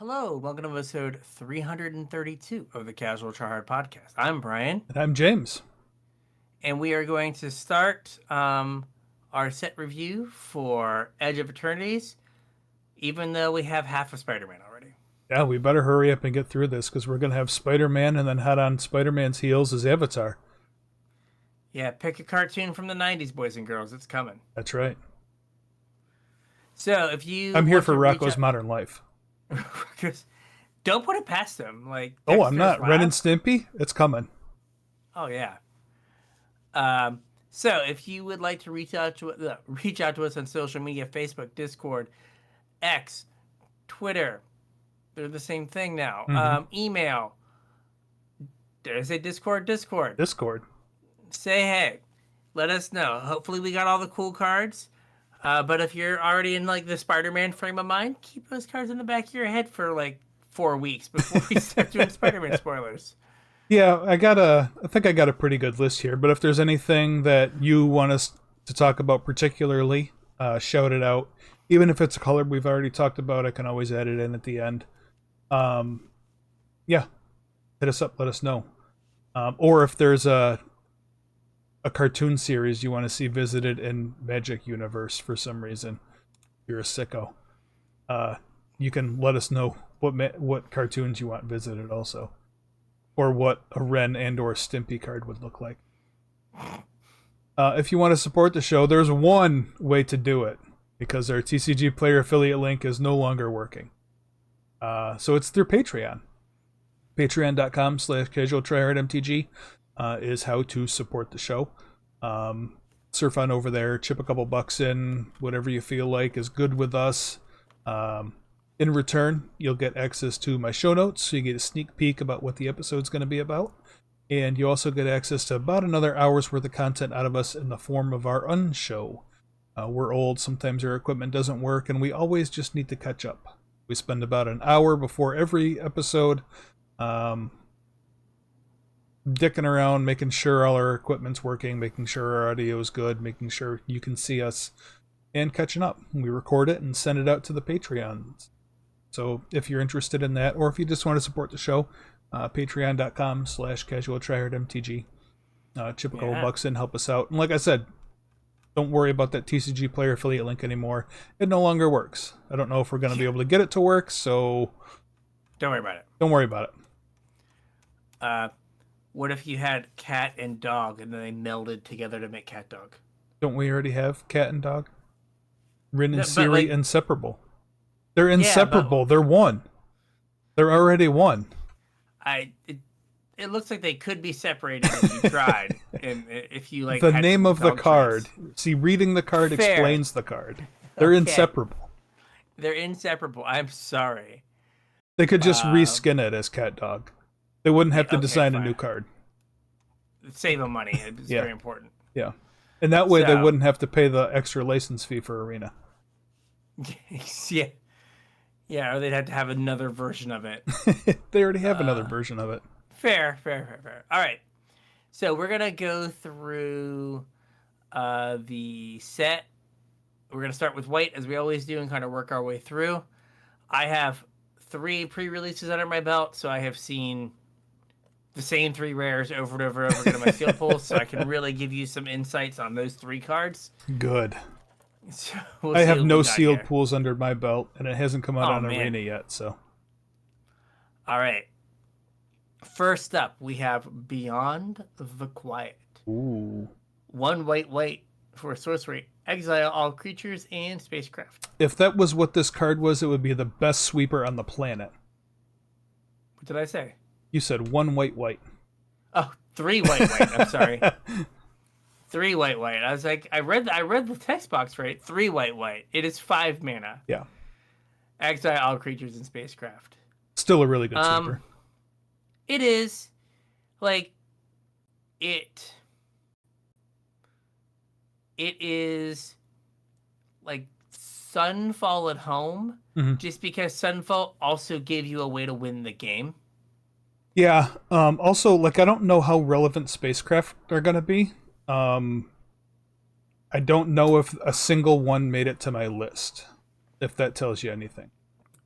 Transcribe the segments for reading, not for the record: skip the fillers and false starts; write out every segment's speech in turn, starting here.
Hello, welcome to episode 332 of the Casual Try Hard podcast. I'm Brian, And I'm James. and we are going to start our set review for Edge of Eternities, even though we have half of Spider-Man already. Yeah, we better hurry up and get through this because we're going to have Spider-Man and then head on Spider-Man's heels as Avatar. Yeah, pick a cartoon from the 90s, boys and girls. It's coming. That's right. So if you I'm here want for to reach Rocco's out- Modern Life. Don't put it past them. Like Oh, I'm Dexter's not. Ren Lab. and Stimpy? It's coming. Oh yeah. So if you would like to reach out to us on social media, Facebook, Discord, X, Twitter, they're the same thing now. Email. Did I say Discord? Discord. Discord. Say hey. Let us know. Hopefully we got all the cool cards. But if you're already in like the Spider-Man frame of mind, keep those cards in the back of your head for like 4 weeks before we start doing Spider-Man spoilers. Yeah, I think I got a pretty good list here, but if there's anything that you want us to talk about particularly, shout it out. Even if it's a color we've already talked about, I can always add it in at the end. Yeah, hit us up, let us know. Or if there's a cartoon series you want to see visited in Magic Universe for some reason, you're a sicko. You can let us know what cartoons you want visited also, or what a Ren and or Stimpy card would look like. If you want to support the show, there's one way to do it because our TCG player affiliate link is no longer working. So it's through Patreon. Patreon.com/CasualTryHardMTG is how to support the show. Surf on over there, chip a couple bucks in, whatever you feel like is good with us. In return, you'll get access to my show notes, so you get a sneak peek about what the episode's going to be about. And you also get access to about another hour's worth of content out of us in the form of our unshow. We're old, sometimes our equipment doesn't work, and we always just need to catch up. We spend about an hour before every episode dicking around, making sure all our equipment's working, making sure our audio is good, making sure you can see us, and catching up. We record it and send it out to the Patreons. So if you're interested in that, or if you just want to support the show, patreon.com/CasualTryHardMTG. Chip a couple bucks in, help us out. And like I said, don't worry about that TCG player affiliate link anymore. It no longer works. I don't know if we're going to be able to get it to work, so Don't worry about it. don't worry about it. What if you had cat and dog and then they melded together to make cat dog? Don't we already have cat and dog? Rin and No, but, Siri like- inseparable. They're inseparable. They're one. They're already one. It looks like they could be separated if you tried, and if you like The had name some of the dog card. traits. See, reading the card Fair. explains the card. They're Okay. inseparable. They're inseparable. I'm sorry. They could just reskin it as cat dog. They wouldn't have to Okay, design a fine. new card. Save them money. It's Yeah. very important. Yeah. And that way they So- wouldn't have to pay the extra license fee for Arena. Yeah. Yeah, or they'd have to have another version of it. They already have another version of it. Fair. All right. So we're going to go through the set. We're going to start with white, as we always do, and kind of work our way through. I have 3 pre-releases under my belt, so I have seen the same 3 rares over and over and over again in my field pulls, so I can really give you some insights on those 3 cards. Good. So we'll I see have what no we got sealed here. pools under my belt, and it hasn't come out Oh, on man. Arena yet, so. All right. First up, we have Beyond the Quiet. Ooh. 1 white for sorcery. Exile all creatures and spacecraft. If that was what this card was, it would be the best sweeper on the planet. What did I say? You said 1 white. Oh, 3 white. I'm sorry. 3 white. I was like, I read the text box right. 3 white. It is 5 mana. Yeah. Exile all creatures and spacecraft. Still a really good sweeper. It is like it is like Sunfall at home, just because Sunfall also gave you a way to win the game. Yeah. Also, like, I don't know how relevant spacecraft are going to be. I don't know if a single one made it to my list, if that tells you anything.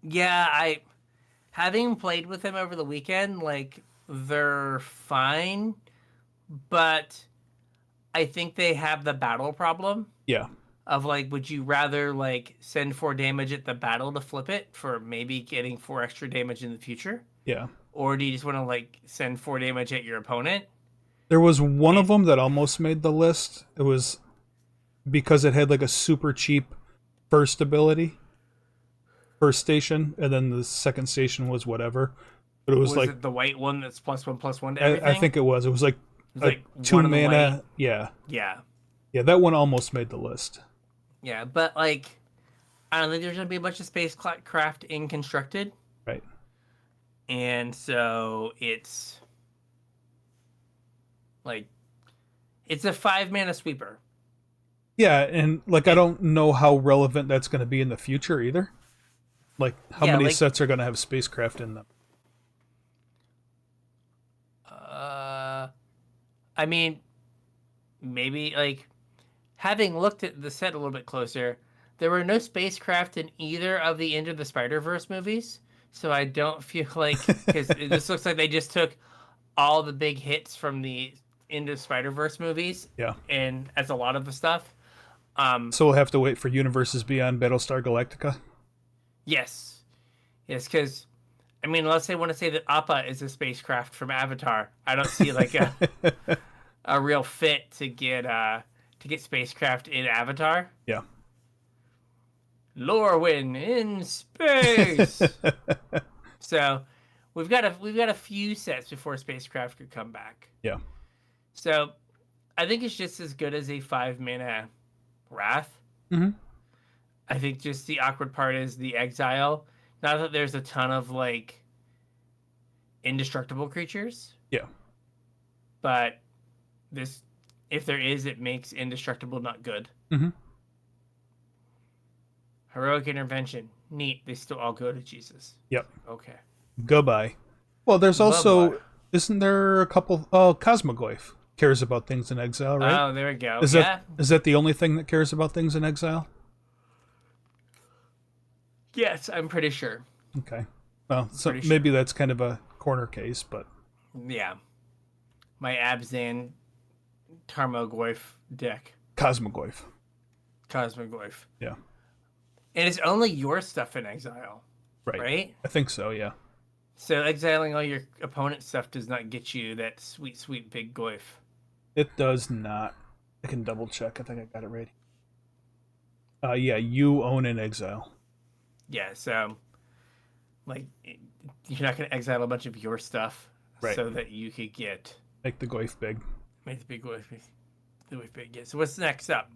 Yeah, having played with them over the weekend, like they're fine, but I think they have the battle problem Yeah. of like, would you rather like send 4 damage at the battle to flip it for maybe getting 4 extra damage in the future? Yeah. Or do you just want to like send 4 damage at your opponent? There was one of And them that almost made the list. It was because it had like a super cheap first ability, first station, and then the second station was whatever. But it was was like it the white one that's +1/+1 to I everything? think it was. It was like It was a like two one of the white. mana. Yeah, Yeah. yeah. That one almost made the list. Yeah, but like, I don't think there's gonna be a bunch of spacecraft in constructed, Right. and so it's like it's a 5 mana sweeper. Yeah, and like I don't know how relevant that's going to be in the future either. Like how Yeah, many like sets are going to have spacecraft in them? I mean, maybe like having looked at the set a little bit closer, there were no spacecraft in either of the Into the Spider-Verse movies, so I don't feel like because it just looks like they just took all the big hits from the Into Spider-Verse movies Yeah. and as a lot of the stuff. So we'll have to wait for Universes Beyond Battlestar Galactica. Yes, yes, because I mean, unless they want to say that Appa is a spacecraft from Avatar, I don't see like a real fit to get spacecraft in Avatar. Yeah. Lorwyn in space. So we've got a few sets before spacecraft could come back. Yeah. So I think it's just as good as a 5 mana Wrath. Mm-hmm. I think just the awkward part is the exile. Not that there's a ton of like indestructible creatures, Yeah. but this, if there is, it makes indestructible not good. Mm-hmm. Heroic intervention, neat. They still all go to Jesus. Yep. Okay. Goodbye. Well, there's also Bye-bye. isn't there a couple? Oh, Cosmoglyph cares about things in exile, right? Oh, there we go. Is Yeah. that the only thing that cares about things in exile? Yes, I'm pretty sure. Okay. Well, so Pretty maybe that's kind of a corner case, but Yeah. My Abzan Tarmogoyf deck. Cosmoglyph. Cosmogoyf. Yeah. And it's only your stuff in exile, Right. right? I think so. Yeah. So exiling all your opponent's stuff does not get you that sweet, sweet big goyf. It does not. I can double check. I think I got it right. Yeah, you own an exile. Yeah, so like you're not going to exile a bunch of your stuff Right. so that you could Make the Goyf big. make the big goyf big. Yeah. So what's next up?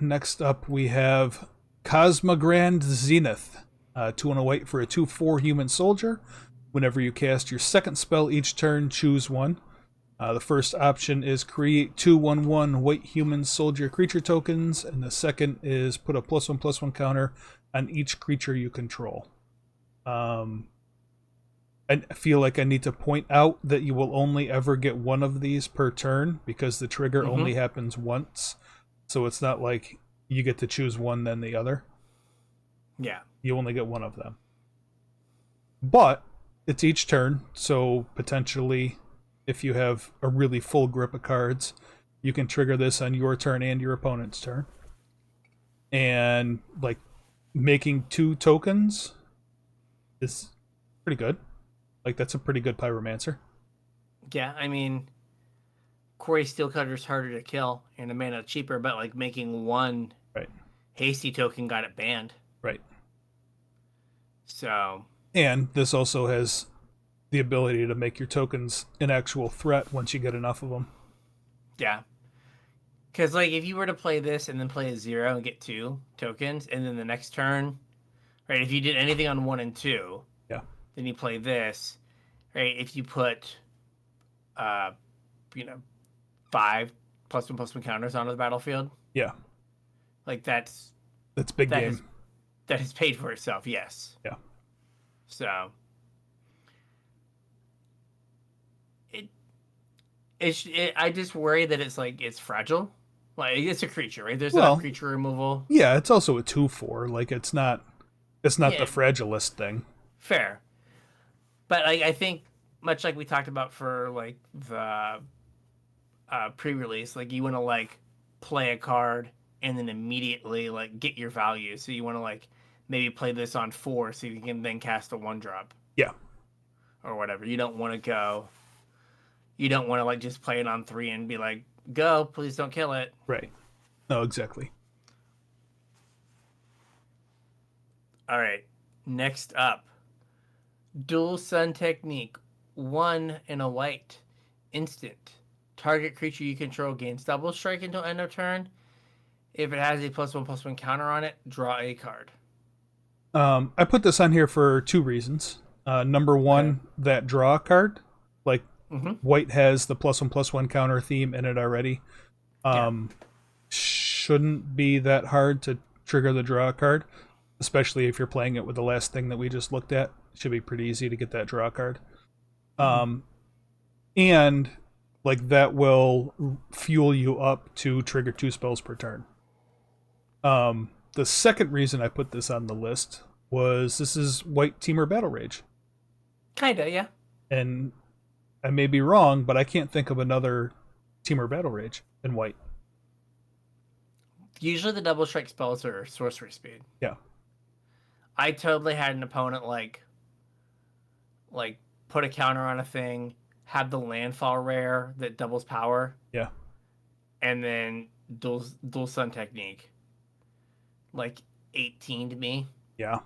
Next up, we have Cosmogrand Zenith. 2 and a white for a 2/4 human soldier. Whenever you cast your second spell each turn, choose one. The first option is create 2/1/1 white human soldier creature tokens, and the second is put a +1/+1 counter on each creature you control. I feel like I need to point out that you will only ever get one of these per turn because the trigger only happens once. So it's not like you get to choose one then the other. Yeah. You only get one of them. But it's each turn, so potentially if you have a really full grip of cards, you can trigger this on your turn and your opponent's turn. And like making 2 tokens is pretty good. Like that's a pretty good pyromancer. Yeah, I mean, Quarry Steelcutter's harder to kill and a mana cheaper, but like making one Right. hasty token got it banned. Right. So And this also has the ability to make your tokens an actual threat once you get enough of them. yeah, because like if you were to play this and then play a 0 and get 2 tokens, and then the next turn, right? If you did anything on 1 and 2, Yeah. then you play this, right? If you put, 5 +1/+1 counters onto the battlefield, Yeah. like that's Big that game. has, that has paid for itself. Yes. Yeah. So I just worry that it's fragile. Like it's a creature, right? There's Well, enough creature removal. Yeah, it's also a 2/4. Like it's not Yeah. the fragilest thing. Fair. But like I think much like we talked about for like the pre-release, like you want to like play a card and then immediately like get your value. So you want to like maybe play this on 4 so you can then cast a 1-drop Yeah. or whatever. You don't want to go. You don't want to like just play it on 3 and be like, go, please don't kill it. Right. No, exactly. All right. Next up, Dual Sun Technique. 1 in a white. Instant. Target creature you control gains double strike until end of turn. If it has a +1/+1 counter on it, draw a card. I put this on here for 2 reasons. Number one, Okay. that draw card. Like, Mm-hmm. white has the +1/+1 counter theme in it already. Yeah. Shouldn't be that hard to trigger the draw card, especially if you're playing it with the last thing that we just looked at. It should be pretty easy to get that draw card. And like that will fuel you up to trigger 2 spells per turn. The second reason I put this on the list was this is White Teamer Battle Rage. Kinda, yeah. And I may be wrong, but I can't think of another Teamer Battle Rage in White. Usually the double strike spells are sorcery speed. Yeah. I totally had an opponent like put a counter on a thing, have the landfall rare that doubles power, Yeah. and then dual sun technique. Like 18 to me. Yeah.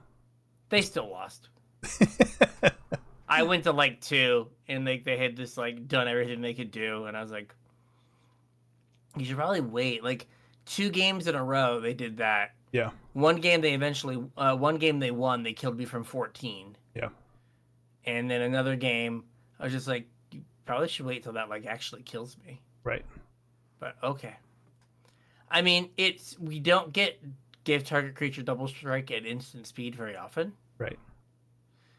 They still lost. I went to like 2 and they had just like done everything they could do, and I was like, you should probably wait. Like 2 games in a row they did that. Yeah. One game they won, they killed me from 14. Yeah. And then another game, I was just like, you probably should wait till that like actually kills me. Right. But okay. I mean, we don't give target creature double strike at instant speed very often. Right.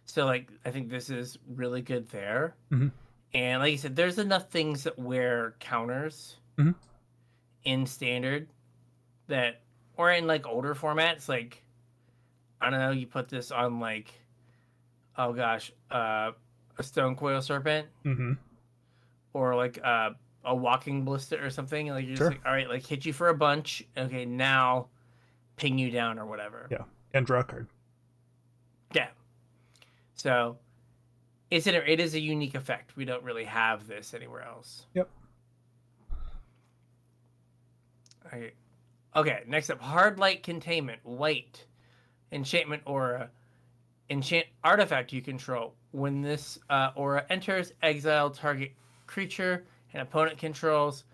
So like I think this is really good there. Mm-hmm. And like you said, there's enough things that wear counters Mm-hmm. in standard that or in like older formats, like I don't know, you put this on like oh gosh, a stone coil serpent Mm-hmm. or like a walking ballista or something. Like you're Sure. just like, all right, like hit you for a bunch. Okay, now ping you down or whatever. Yeah. And draw a card. Yeah. So it is a unique effect. We don't really have this anywhere else. Yep. Okay. Okay, next up, Hard Light Containment, white, enchantment aura, enchant artifact you control. When this aura enters, exile target creature and opponent controls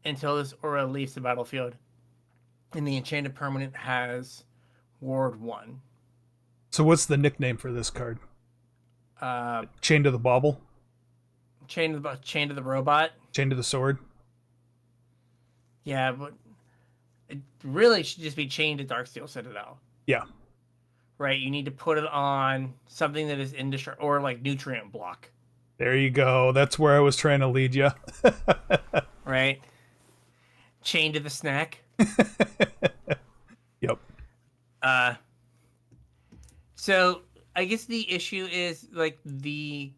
until this aura leaves the battlefield. And the enchanted permanent has ward 1. So what's the nickname for this card? Uh, Chain to the Bauble? chain to the robot. Chain to the Sword? Yeah, but it really should just be chained to Darksteel Citadel. Yeah. Right, you need to put it on something that is indestructible or like nutrient block. There you go. That's where I was trying to lead you. Right, chained to the snack. Yep. So I guess the issue is like the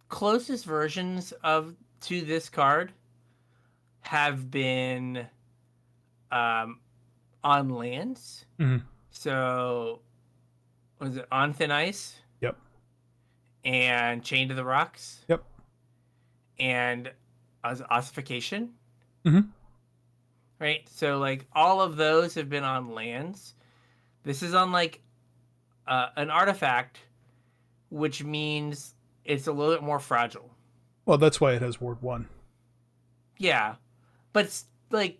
closest versions of to this card have been on lands. Mm-hmm. So was it On Thin Ice Yep. and Chained to the Rocks Yep. and Ossification? Mm-hmm. Right? So like all of those have been on lands. This is on like an artifact, which means it's a little bit more fragile. Well, that's why it has Ward 1. Yeah. But it's like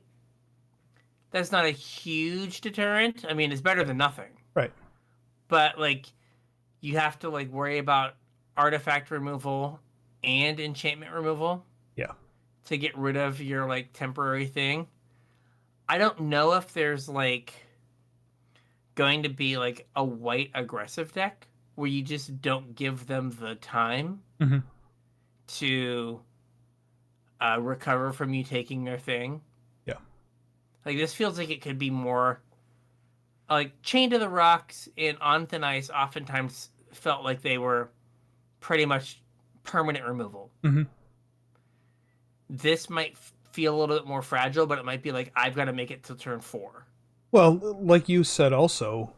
that's not a huge deterrent. I mean, it's better than nothing. Right. But like you have to like worry about artifact removal and enchantment removal. Yeah. To get rid of your like temporary thing. I don't know if there's like going to be like a white aggressive deck where you just don't give them the time Mm-hmm. to recover from you taking their thing. Yeah. Like this feels like it could be more like Chained to the Rocks and On Thin Ice oftentimes felt like they were pretty much permanent removal. Mm-hmm. This might feel a little bit more fragile, but it might be like I've got to make it to turn 4. Well, like you said, also,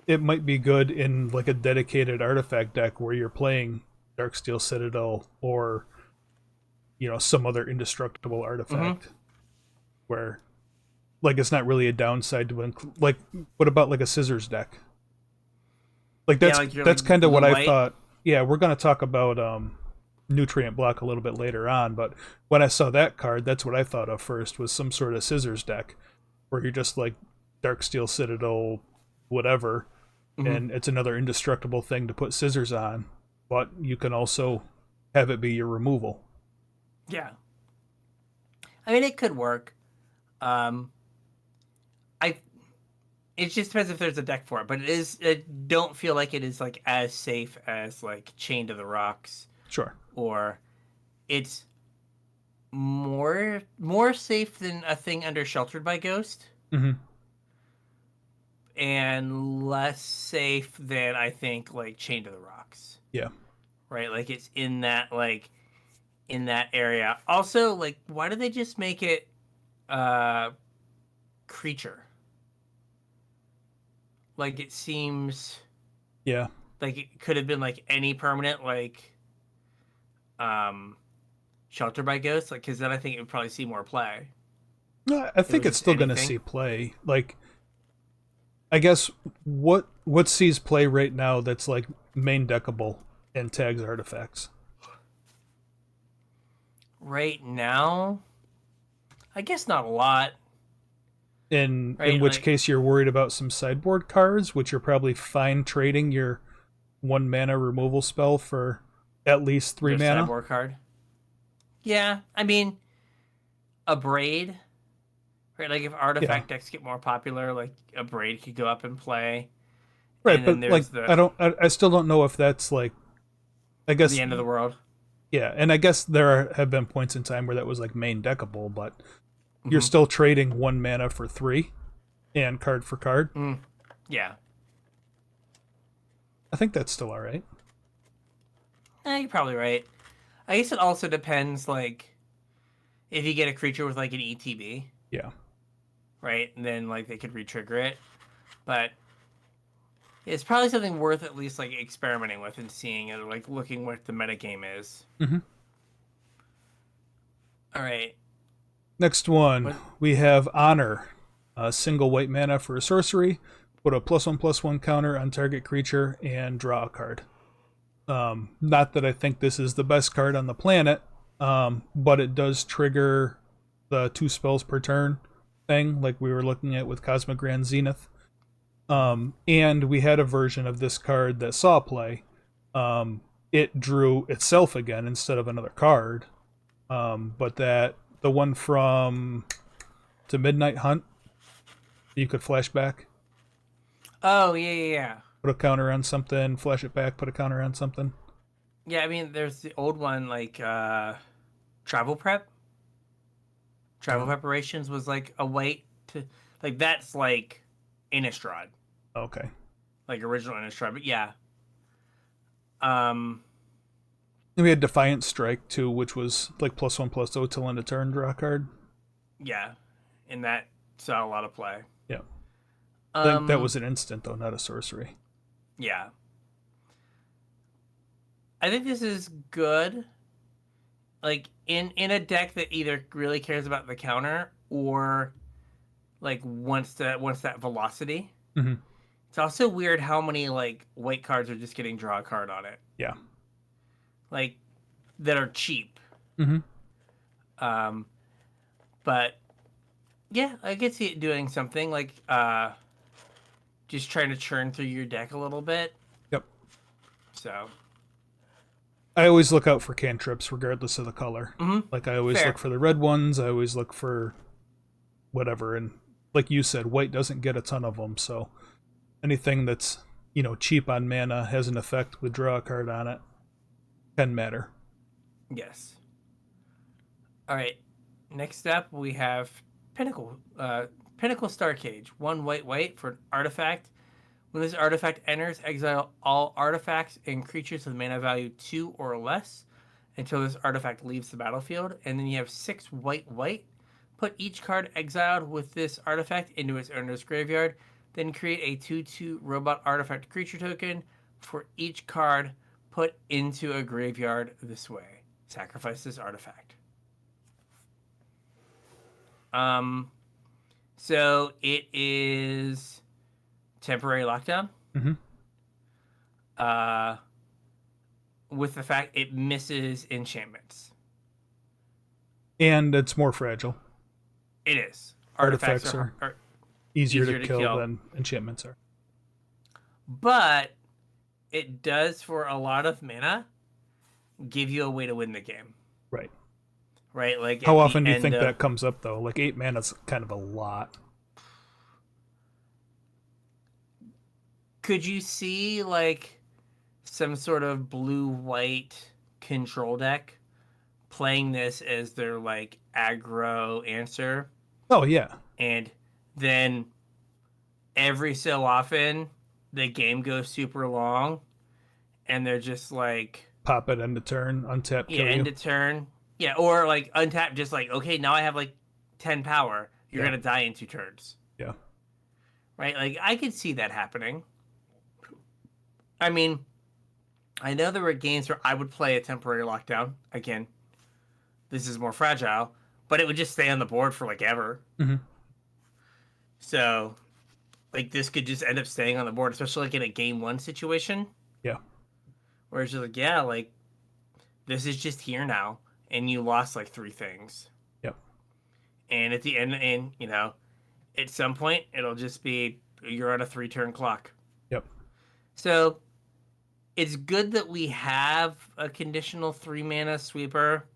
it might be good in like a dedicated artifact deck where you're playing Darksteel Citadel or some other indestructible artifact where like it's not really a downside to like what about like a scissors deck? Like that's kind of what I thought. Yeah, we're gonna talk about nutrient block a little bit later on, but when I saw that card, that's what I thought of first was some sort of scissors deck where you're just like Darksteel Citadel, whatever, and it's another indestructible thing to put scissors on, but you can also have it be your removal. Yeah. I mean, it could work. It just depends if there's a deck for it, but it don't feel like it is like as safe as like Chain to the Rocks. Sure. Or it's more safe than a thing under Sheltered by Ghost. Mm-hmm. And less safe than I think like Chain to the Rocks. Yeah. Right? Like it's in that area. Also, like, why did they just make it creature? Like it seems like it could have been like any permanent, like Shelter by Ghost, like because then I think it would probably see more play. I think it's still going to see play. Like, I guess what sees play right now that's like main deckable and tags artifacts. Right now, I guess not a lot. In which case you're worried about some sideboard cards, which you're probably fine trading your 1 mana removal spell for at least 3 mana. Sideboard card. Yeah, I mean, a Braid, right? Like if artifact decks get more popular, like a Braid could go up and play. Right, but like I still don't know if that's like, I guess the end of the world. Yeah, and I guess there have been points in time where that was like main deckable, but you're still trading 1 mana for 3 and card for card. Yeah. I think that's still alright. You're probably right. I guess it also depends, like, if you get a creature with, like, an ETB. Yeah. Right? And then, like, they could re-trigger it. But it's probably something worth at least, like, experimenting with and seeing it, like, looking what the metagame is. Mm-hmm. All right. Next one, we have Honor. A single white mana for a sorcery. Put a +1/+1 counter on target creature and draw a card. Not that I think this is the best card on the planet, but it does trigger the 2 spells per turn thing, like we were looking at with Cosmic Grand Zenith. And we had a version of this card that saw play. It drew itself again instead of another card. But the one from To Midnight Hunt, you could flash back. Oh, yeah. Put a counter on something, flash it back, put a counter on something. Yeah, I mean, there's the old one, like, Travel Prep. Travel Preparations was, like, a white to... Like, that's, like, Innistrad. Okay. Like, original Innistrad, but yeah. We had Defiant Strike, too, which was, like, +1/+0 till end of turn, draw a card. Yeah, and that saw a lot of play. Yeah. I think that was an instant, though, not a sorcery. Yeah. I think this is good. Like, in a deck that either really cares about the counter or, like, wants that velocity. Mm-hmm. It's also weird how many, like, white cards are just getting draw a card on it. Yeah. Like, that are cheap. Mm-hmm. But, yeah, I could see it doing something, like, just trying to churn through your deck a little bit. Yep. So... I always look out for cantrips, regardless of the color. Mm-hmm. Like, I always look for the red ones. I always look for whatever. And like you said, white doesn't get a ton of them. So anything that's, cheap on mana, has an effect with draw a card on it, can matter. Yes. All right. Next up, we have Pinnacle Star Cage. 1 white for an artifact. When this artifact enters, exile all artifacts and creatures with mana value 2 or less until this artifact leaves the battlefield. And then you have 6 white, white. Put each card exiled with this artifact into its owner's graveyard. Then create a 2/2 robot artifact creature token for each card put into a graveyard this way. Sacrifice this artifact. So it is temporary lockdown. With the fact it misses enchantments. And it's more fragile. It is. Artifacts are easier to kill than enchantments are. But it does, for a lot of mana, give you a way to win the game. Right. Right? Like, how often do you think that comes up, though? Like, 8 mana is kind of a lot. Could you see, like, some sort of blue-white control deck playing this as their, like, aggro answer? Oh, yeah. And then every so often, the game goes super long, and they're just like... Pop it end of turn, untap, kill you. End of turn. Yeah, or, like, untap, just like, okay, now I have, like, 10 power. You're going to die in 2 turns. Yeah. Right? Like, I could see that happening. I mean, I know there were games where I would play a temporary lockdown. Again, this is more fragile, but it would just stay on the board for, like, ever. So, like, this could just end up staying on the board, especially, like, in a game 1 situation. Yeah. Where it's just like, yeah, like, this is just here now, and you lost, like, 3 things. Yep. And at the end, and, you know, at some point, it'll just be, you're on a 3-turn clock. Yep. So, it's good that we have a conditional 3-mana sweeper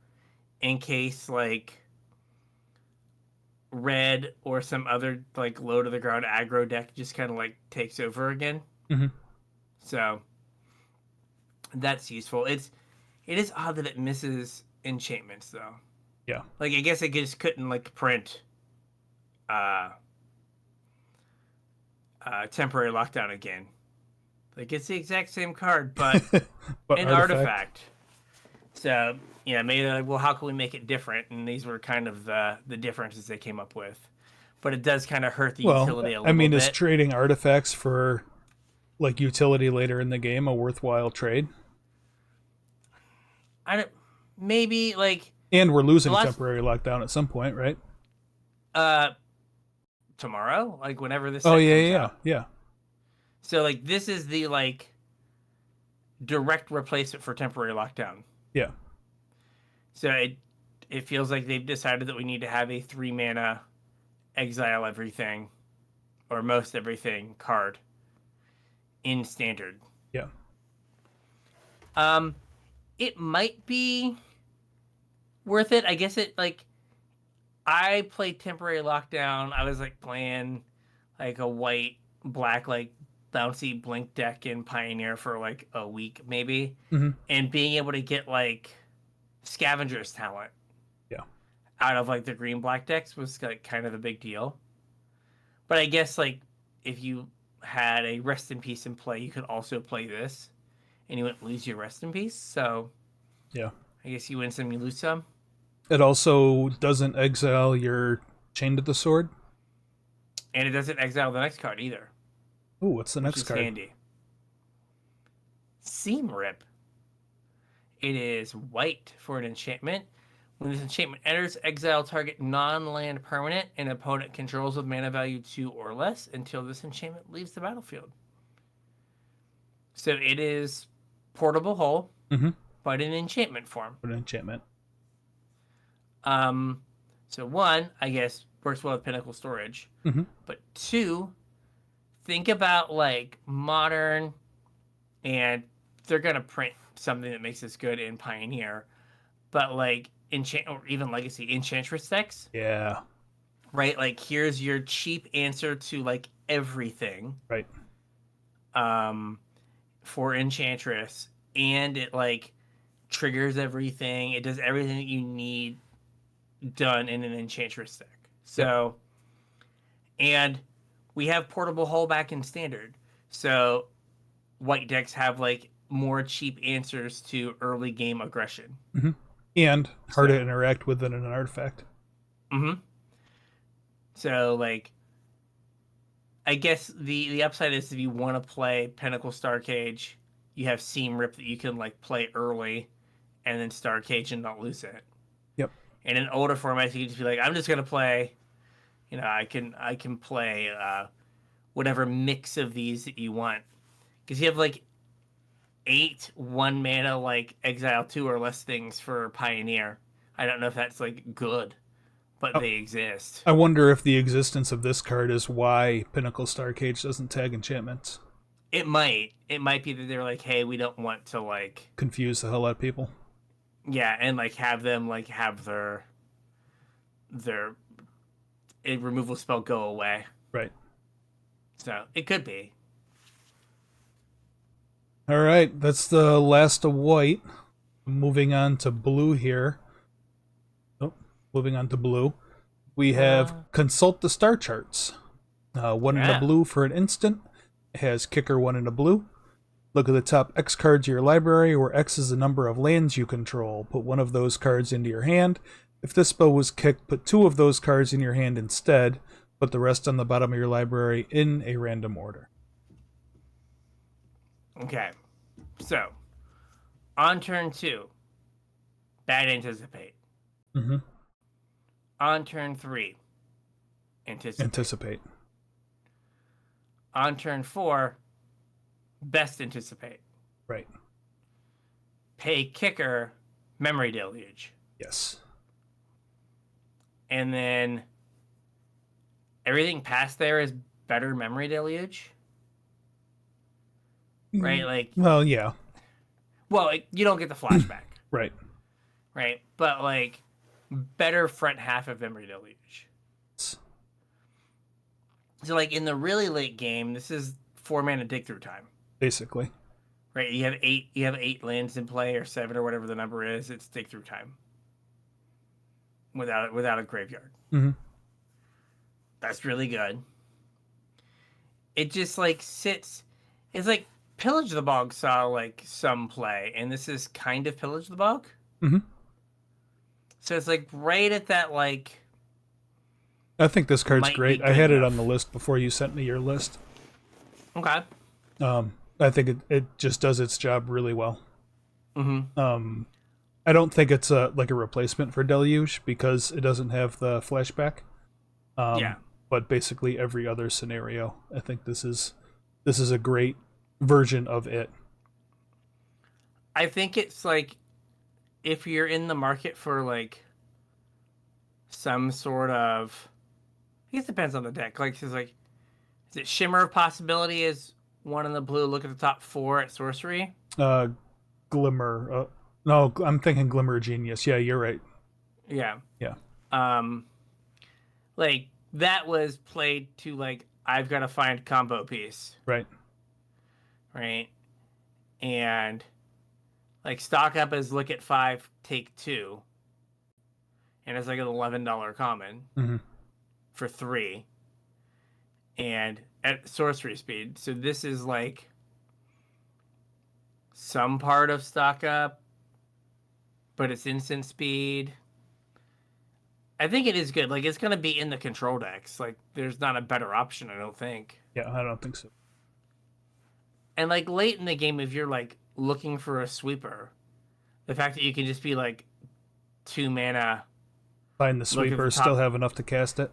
in case, like, red or some other, like, low-to-the-ground aggro deck just kind of, like, takes over again. So, that's useful. It is odd that it misses enchantments, though. Yeah. Like, I guess it just couldn't, like, print temporary lockdown again. Like, it's the exact same card, but, an artifact. So, yeah, maybe they're like, well, how can we make it different? And these were kind of the differences they came up with. But it does kind of hurt the utility a little bit. I mean, is trading artifacts for, like, utility later in the game a worthwhile trade? Maybe, like... And we're losing temporary lockdown at some point, right? Tomorrow? Like, whenever this... Yeah. So, like, this is the, like, direct replacement for temporary lockdown. Yeah. So it feels like they've decided that we need to have a 3-mana exile everything, or most everything card in standard. Yeah. It might be worth it. I guess it, like, I played temporary lockdown. I was, like, playing, like, a white-black, like, bouncy blink deck in Pioneer for, like, a week, maybe. And being able to get, like, Scavenger's talent out of, like, the green-black decks was, like, kind of a big deal. But I guess, like, if you had a Rest in Peace in play, you could also play this, and you wouldn't lose your Rest in Peace. So, yeah, I guess you win some, you lose some. It also doesn't exile your Chain to the Sword. And it doesn't exile the next card either. Ooh, what's the next card? Handy. Seam Rip. It is white for an enchantment. When this enchantment enters, exile target non-land permanent an opponent controls with mana value 2 or less until this enchantment leaves the battlefield. So it is Portable Hole, but in enchantment form. An enchantment. So 1, I guess, works well with Pinnacle Storage. But 2, think about, like, Modern, and they're going to print something that makes this good in Pioneer. But, like, Enchant, or even Legacy, Enchantress decks. Yeah. Right? Like, here's your cheap answer to, like, everything. Right. For Enchantress. And it, like, triggers everything. It does everything that you need done in an Enchantress deck. So, and we have Portable Hole back in Standard. So white decks have like more cheap answers to early game aggression. Mm-hmm. And hard to So, interact with than an artifact. mm-hmm. So like I guess the upside is if you want to play Pinnacle Star Cage, you have Seam Rip that you can like play early and then Star Cage and not lose it. Yep. And in older formats, you can just be like, I'm just gonna play. I can play whatever mix of these that you want because you have like 8 1 mana like Exile 2 or less things for Pioneer. I don't know if that's like good, but Oh, they exist. I wonder if the existence of this card is why Pinnacle Star Cage doesn't tag enchantments. It might be that they're like, hey, we don't want to like Confuse the hell out of people. yeah, and like have them like have their a removal spell go away. Right. So it could be. All right, that's the last of white. Moving on to blue here. Oh, moving on to blue. We have consult the star charts. One in a blue for an instant. It has kicker 1 in a blue. Look at the top X cards of your library, where X is the number of lands you control. Put one of those cards into your hand. If this spell was kicked, put 2 of those cards in your hand instead. Put the rest on the bottom of your library in a random order. Okay. So, on turn 2, bad anticipate. Mm-hmm. On turn 3, anticipate. On turn 4, best anticipate. Right. Pay kicker, memory deluge. Yes. And then everything past there is better memory deluge. Right? Like, well, yeah. well, like, you don't get the flashback. Right. Right? But, like, better front half of memory deluge. So, like, in the really late game, this is 4 mana dig through time. Basically. Right? You have 8 lands in play, or 7, or whatever the number is. It's dig through time. Without a graveyard. Mm-hmm. That's really good. It just, like, sits... It's like Pillage the Bog saw, like, some play, and this is kind of Pillage the Bog. Mm-hmm. So it's, like, right at that, like... I think this card's great. I had it on the list before you sent me your list. Okay. I think it just does its job really well. Mm-hmm. I don't think it's a replacement for Deluge because it doesn't have the flashback. Yeah. But basically every other scenario, I think this is a great version of it. I think it's like if you're in the market for like some sort of, I guess it depends on the deck. Like, is it Shimmer of Possibility is one in the blue? Look at the top 4 at sorcery. Glimmer. No, I'm thinking Glimmer Genius. Yeah, you're right. Yeah. Yeah. Like that was played to like I've got to find combo piece. Right. Right. And like stock up as look at 5, take 2. And it's like an $11 common for 3. And at sorcery speed. So this is like some part of stock up, but it's instant speed. I think it is good. Like it's gonna be in the control decks. Like there's not a better option, I don't think. Yeah, I don't think so. And like late in the game, if you're like looking for a sweeper, the fact that you can just be like 2 mana, find the sweeper, still have enough to cast it.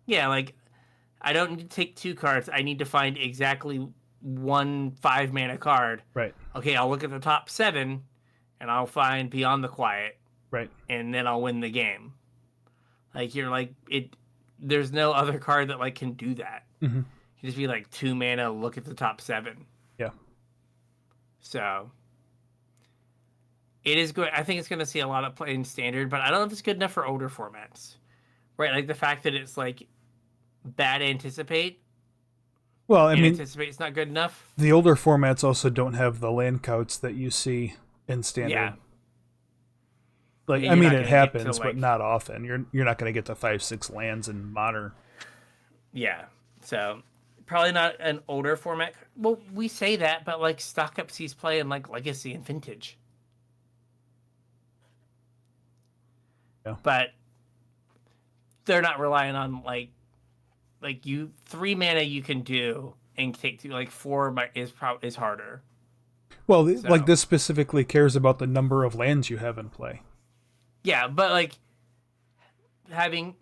Yeah, like I don't need to take 2 cards. I need to find exactly 1 5 mana card. Right. Okay, I'll look at the top 7, and I'll find Beyond the Quiet. Right. And then I'll win the game. Like you're like it. There's no other card that like can do that. Mm-hmm. You just be like 2 mana, look at the top 7. Yeah. So it is good. I think it's going to see a lot of play in standard, but I don't know if it's good enough for older formats. Right? Like the fact that it's like bad anticipate. Well, I mean, anticipate's not good enough. The older formats also don't have the land counts that you see in standard. Yeah. Like, yeah, I mean, it happens, to, but not often. You're not going to get to 5-6 lands in modern. Yeah. So probably not an older format. Well, we say that, but like Stock Up sees play in like Legacy and Vintage. Yeah. But they're not relying on like you 3 mana you can do and take 2, like 4 is harder. Well, So, like this specifically cares about the number of lands you have in play. yeah, but like having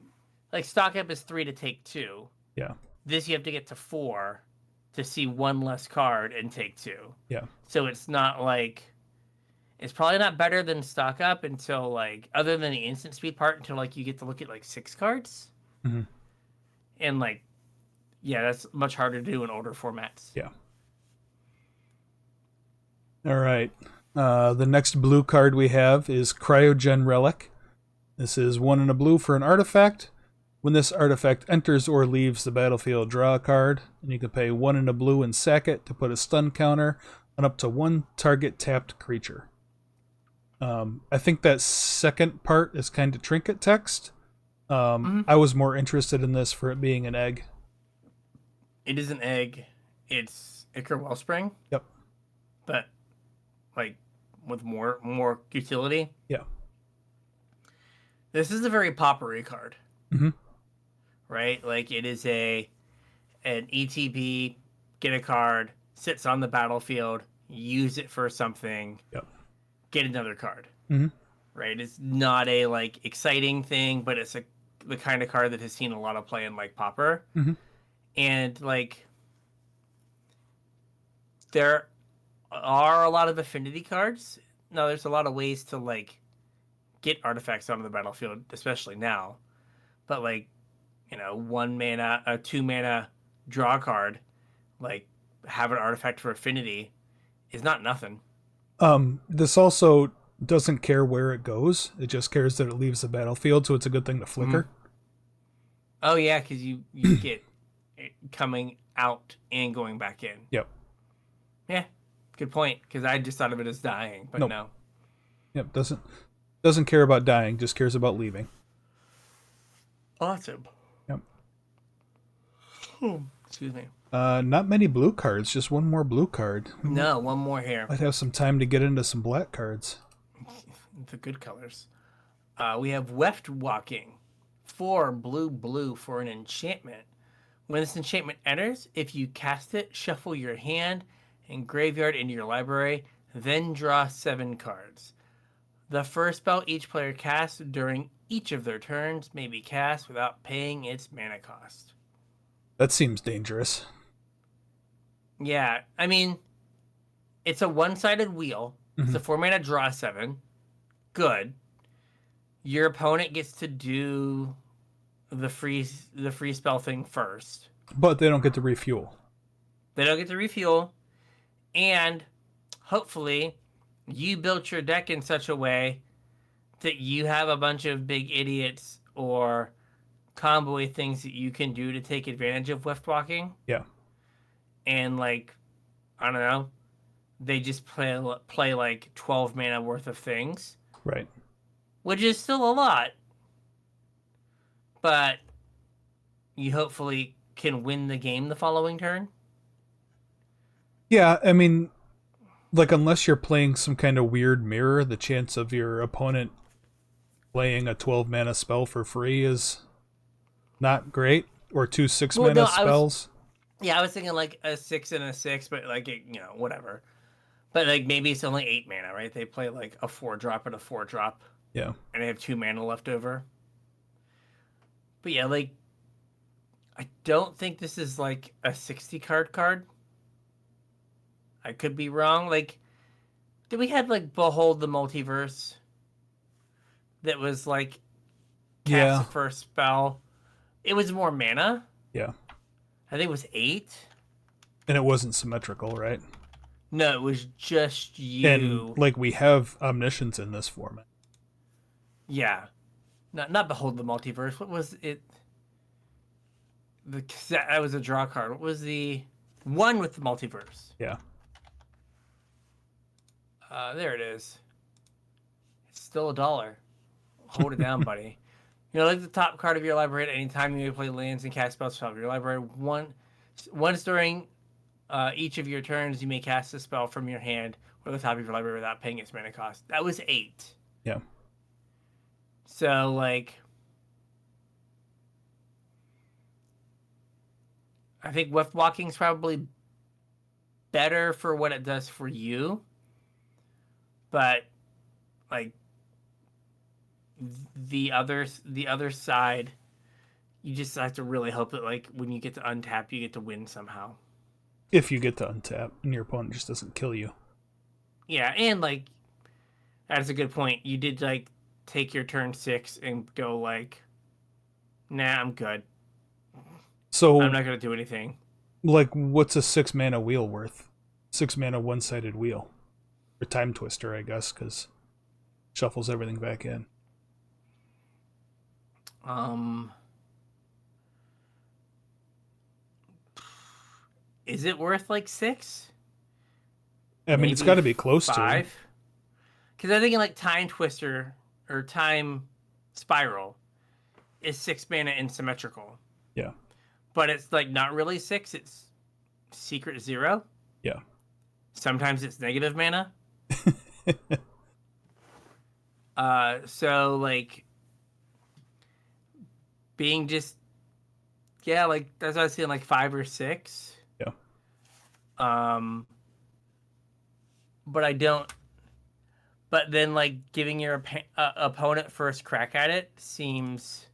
like Stock Up is 3 to take 2. Yeah. This you have to get to 4 to see 1 less card and take 2. Yeah. So it's not like it's probably not better than Stock Up until like other than the instant speed part until like you get to look at like 6 cards. Mm-hmm. And like yeah, that's much harder to do in older formats. Yeah. All right. The next blue card we have is Cryogen Relic. This is 1 and a blue for an artifact. When this artifact enters or leaves the battlefield, draw a card, and you can pay 1 and a blue and sack it to put a stun counter on up to 1 target tapped creature. I think that second part is kind of trinket text. I was more interested in this for it being an egg. It is an egg. It's Ichor Wellspring. Yep. But like with more utility. Yeah. This is a very poppery card. Mm-hmm. Right? Like it is an ETB, get a card, sits on the battlefield, use it for something, Yep. get another card. Mm-hmm. Right? It's not a like exciting thing, but it's the kind of card that has seen a lot of play in like Pauper. Mm-hmm. And like there are a lot of affinity cards. Now there's a lot of ways to like get artifacts onto the battlefield, especially now. But like, 1 mana, a 2 mana draw card, like have an artifact for affinity is not nothing. This also doesn't care where it goes. It just cares that it leaves the battlefield, so it's a good thing to flicker. Mm-hmm. Oh yeah, because you get it coming out and going back in. Yep. Yeah, good point. Because I just thought of it as dying, but Nope. no. Yep. Doesn't care about dying. Just cares about leaving. Awesome. Yep. Excuse me. Not many blue cards. Just one more blue card. No, one more here. I'd have some time to get into some black cards. The good colors. We have Weft Walking. 4 blue for an enchantment. When this enchantment enters, if you cast it, shuffle your hand and graveyard into your library, then draw 7 cards. The first spell each player casts during each of their turns may be cast without paying its mana cost. That seems dangerous. Yeah, I mean, it's a one-sided wheel. Mm-hmm. It's a 4 mana draw 7. Good. Your opponent gets to do the free spell thing first. But they don't get to refuel. They don't get to refuel. And hopefully you built your deck in such a way that you have a bunch of big idiots or combo things that you can do to take advantage of Weft Walking. Yeah. And like, I don't know, they just play like 12 mana worth of things. Right. Which is still a lot. But you hopefully can win the game the following turn. Yeah, I mean, like, unless you're playing some kind of weird mirror, the chance of your opponent playing a 12 mana spell for free is not great. Or 2 6 mana spells. I was thinking like a 6 and a 6, but like, whatever. But like maybe it's only 8 mana, right? They play like a 4-drop and a 4-drop. Yeah. And they have 2 mana left over. But yeah, like, I don't think this is like a 60 card. I could be wrong. Like, did we have like Behold the Multiverse? That was like cast the first spell. It was more mana. Yeah. I think it was 8. And it wasn't symmetrical, right? No, it was just you. And like we have Omniscience in this format. Yeah. Not Behold the Multiverse. What was it? That was a draw card. What was the one with the multiverse? Yeah. There it is. It's still $1. Hold it down, buddy. Like the top card of your library at any time you may play lands and cast spells from your library. Once during each of your turns, you may cast a spell from your hand or the top of your library without paying its mana cost. That was 8. Yeah. So, like, I think Weft Walking is probably better for what it does for you. But, like, the other side, you just have to really hope that, like, when you get to untap, you get to win somehow. If you get to untap and your opponent just doesn't kill you. Yeah, and, like, that's a good point. You did, like, take your turn 6 and go, like, nah, I'm good. So I'm not going to do anything. Like, what's a 6 mana wheel worth? 6 mana one-sided wheel. Or Time Twister, I guess, because shuffles everything back in. Is it worth like 6? I mean, it's got to be close 5? to. Because I think in like Time Twister or Time Spiral is 6 mana and symmetrical. Yeah. But it's like not really 6, it's secret 0. Yeah. Sometimes it's negative mana. So like being just like that's what I was saying, like 5 or 6. Yeah. But I don't. But then like giving your opponent first crack at it seems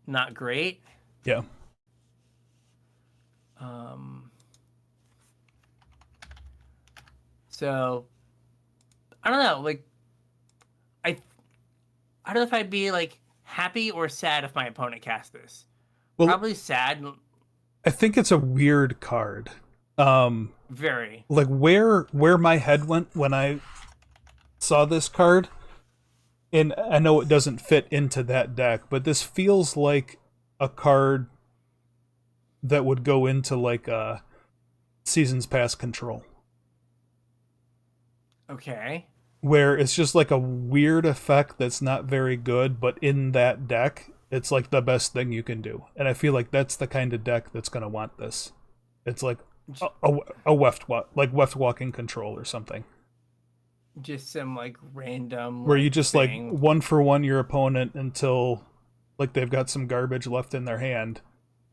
not great. Yeah. So I don't know, like I don't know if I'd be like happy or sad if my opponent cast this. Well, probably sad. I think it's a weird card. Very. Like where my head went when I saw this card, and I know it doesn't fit into that deck, but this feels like a card that would go into like a Seasons Pass Control. Okay. Where it's just like a weird effect that's not very good, but in that deck, it's like the best thing you can do. And I feel like that's the kind of deck that's going to want this. It's like a Weft Walking Control or something. Just some like random where like, you just thing. like 1-for-1 your opponent until like they've got some garbage left in their hand,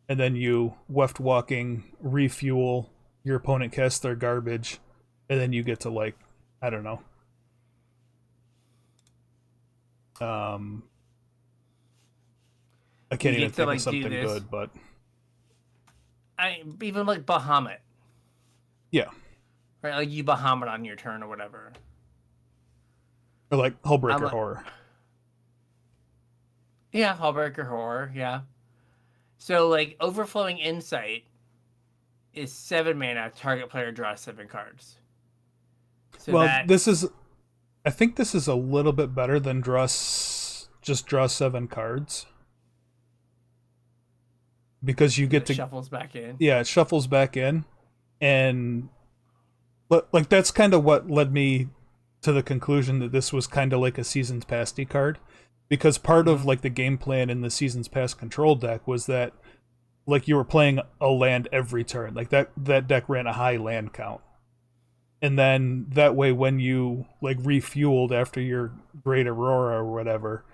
and then you Weft Walking, refuel, your opponent casts their garbage, and then you get to like, I don't know. I can't even think of something good, but I even like Bahamut. Yeah. Right, like you Bahamut on your turn or whatever. Or like Hullbreaker Horror. Yeah, Hullbreaker Horror, yeah. So like Overflowing Insight is 7 mana, target player draws 7 cards. So well, I think this is a little bit better than just draw 7 cards. Because you get to shuffles back in. Yeah, it shuffles back in, and like that's kind of what led me to the conclusion that this was kind of like a Seasons Pass card, because part of like the game plan in the Seasons Pass Control deck was that like you were playing a land every turn, like that deck ran a high land count, and then that way when you like refueled after your Great Aurora or whatever,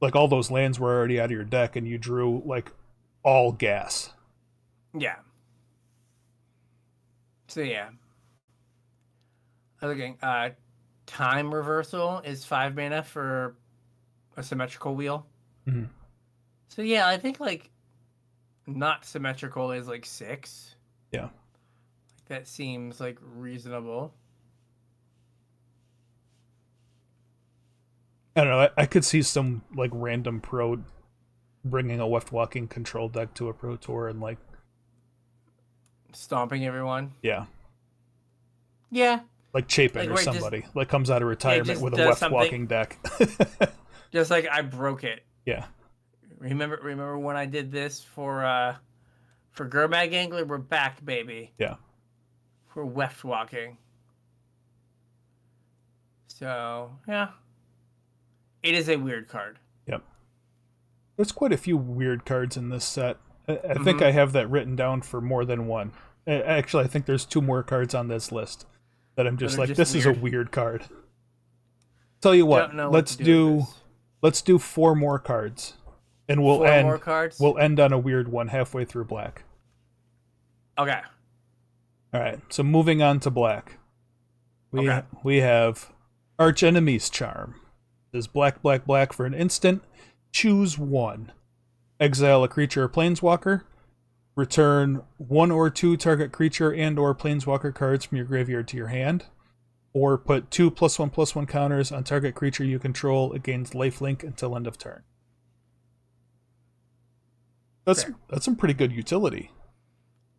like all those lands were already out of your deck, and you drew like all gas. Yeah. So yeah. Looking, Time Reversal is 5 mana for a symmetrical wheel. Mm-hmm. So yeah, I think like not symmetrical is like 6. Yeah. That seems like reasonable. I don't know. I could see some like random pro bringing a Weft Walking Control deck to a Pro Tour and like stomping everyone. Yeah. Yeah. Like Chapin or somebody just, like comes out of retirement with a Weft Walking deck. Just like I broke it. Yeah. Remember when I did this for Gurmag Angler? We're back, baby. Yeah. For Weft Walking. So yeah. It is a weird card. Yep. There's quite a few weird cards in this set. I think I have that written down for more than one. Actually, I think there's 2 more cards on this list that I'm just That are like, just this is a weird. weird card. Tell you what, Don't know what to do with this. let's do 4 more cards, and 4 more cards. we'll end on a weird one halfway through black. Okay. All right, so moving on to black, Okay. we have Arch Enemy's Charm. This black, black, black for an instant. Choose 1. Exile a creature or planeswalker. Return 1 or 2 target creature and or planeswalker cards from your graveyard to your hand. Or put 2 +1/+1 counters on target creature you control against lifelink until end of turn. That's some pretty good utility.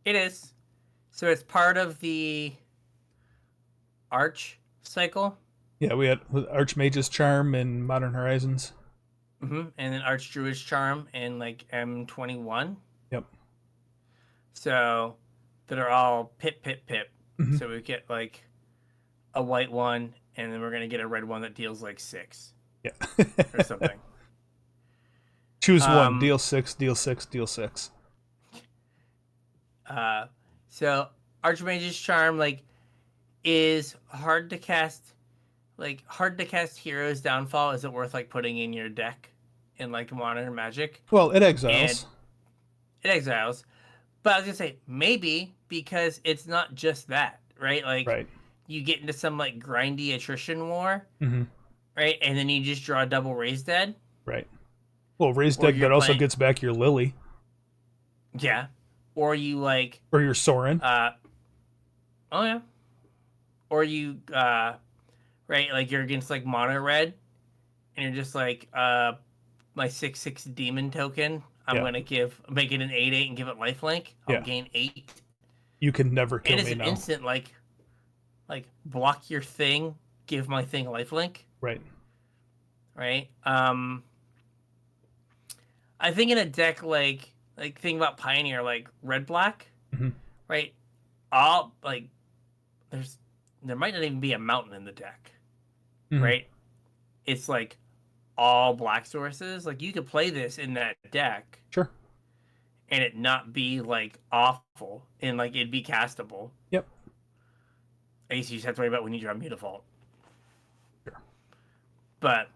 It is. So it's part of the Arch cycle. Yeah, we had Archmage's Charm in Modern Horizons. And then Archdruid's Charm in like M21. Yep. So that are all pip, pip, pip. Mhm. So we get like a white one, and then we're going to get a red one that deals like 6 Yeah. or something. Choose 1. Deal 6, deal 6, deal 6. So Archmage's Charm like is hard to cast. Like hard to cast Hero's Downfall. Is it worth like putting in your deck in like Modern Magic? Well, it exiles. It exiles. But I was gonna say maybe because it's not just that, right? Like Right. you get into some like grindy attrition war, Mm-hmm. right? And then you just draw a double Raise Dead. Right. Well, raised Or deck you're that also playing- gets back your Lily. Yeah. Or you like Or your Sorin. oh yeah. Or you right, like you're against like mono red and you're just like my 6/6 demon token, I'm gonna make it an 8/8 and give it lifelink. I'll gain 8. You can never kill it is me an now. instant like block your thing, give my thing lifelink. Right. Right? I think in a deck like think about Pioneer, like red black, right? All like there might not even be a mountain in the deck, right? It's like all black sources. Like you could play this in that deck, Sure. and it not be like awful, and like it'd be castable. Yep. I guess you just have to worry about when you draw Mutavault. Sure. But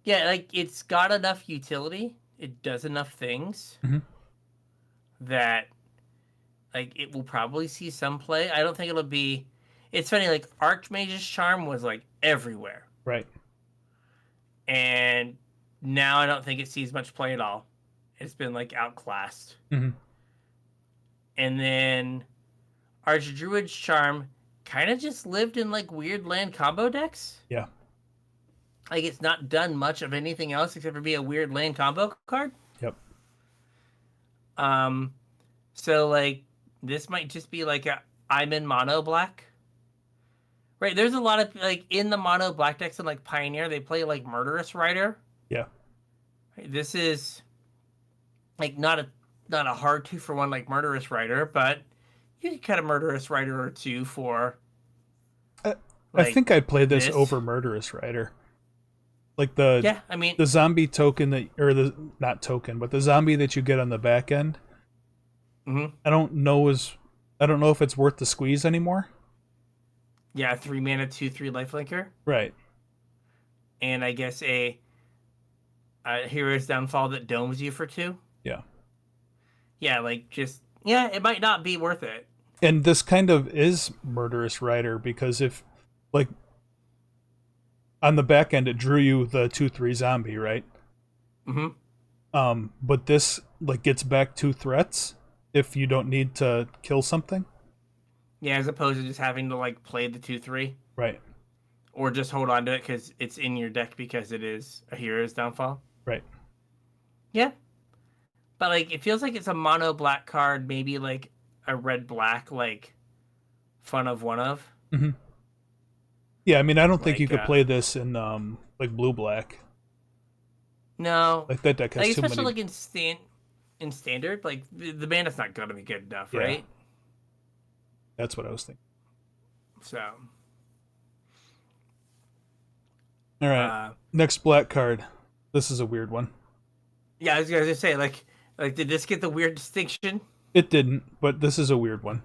yeah, like it's got enough utility. It does enough things that like it will probably see some play. I don't think it'll be. It's funny, like Archmage's Charm was like everywhere, Right. and now I don't think it sees much play at all. It's been like outclassed. Mm-hmm. And then Archdruid's Charm kind of just lived in like weird land combo decks. Yeah. Like it's not done much of anything else except for be a weird land combo card. Yep. So like this might just be like I'm in mono black. Right, there's a lot of like in the mono black decks and like Pioneer, they play like Murderous Rider. Yeah. Right, this is like not a hard 2-for-1 like Murderous Rider, but you can cut a Murderous Rider or 2 for. I think I'd play this over Murderous Rider. Like the the zombie token that, or the not token, but the zombie that you get on the back end. I don't know if it's worth the squeeze anymore. Yeah, 3 mana, 2/3 lifelinker. Right. And I guess a Hero's Downfall that domes you for 2. Yeah. Yeah, like just it might not be worth it. And this kind of is Murderous Rider because if like on the back end it drew you the 2/3 zombie, right? But this like gets back 2 threats if you don't need to kill something. Yeah, as opposed to just having to like play the 2/3. Right. Or just hold on to it because it's in your deck because it is a Hero's Downfall. Right. Yeah. But like it feels like it's a mono black card, maybe like a red black like fun of one of. Yeah, I mean I don't think you could play this in like blue black. No. Like that deck has too especially many. like in standard, like the bandit's not gonna be good enough, right? That's what I was thinking. So all right. Next black card. This is a weird one. yeah, I was gonna say like Like, did this get the weird distinction? It didn't, but this is a weird one.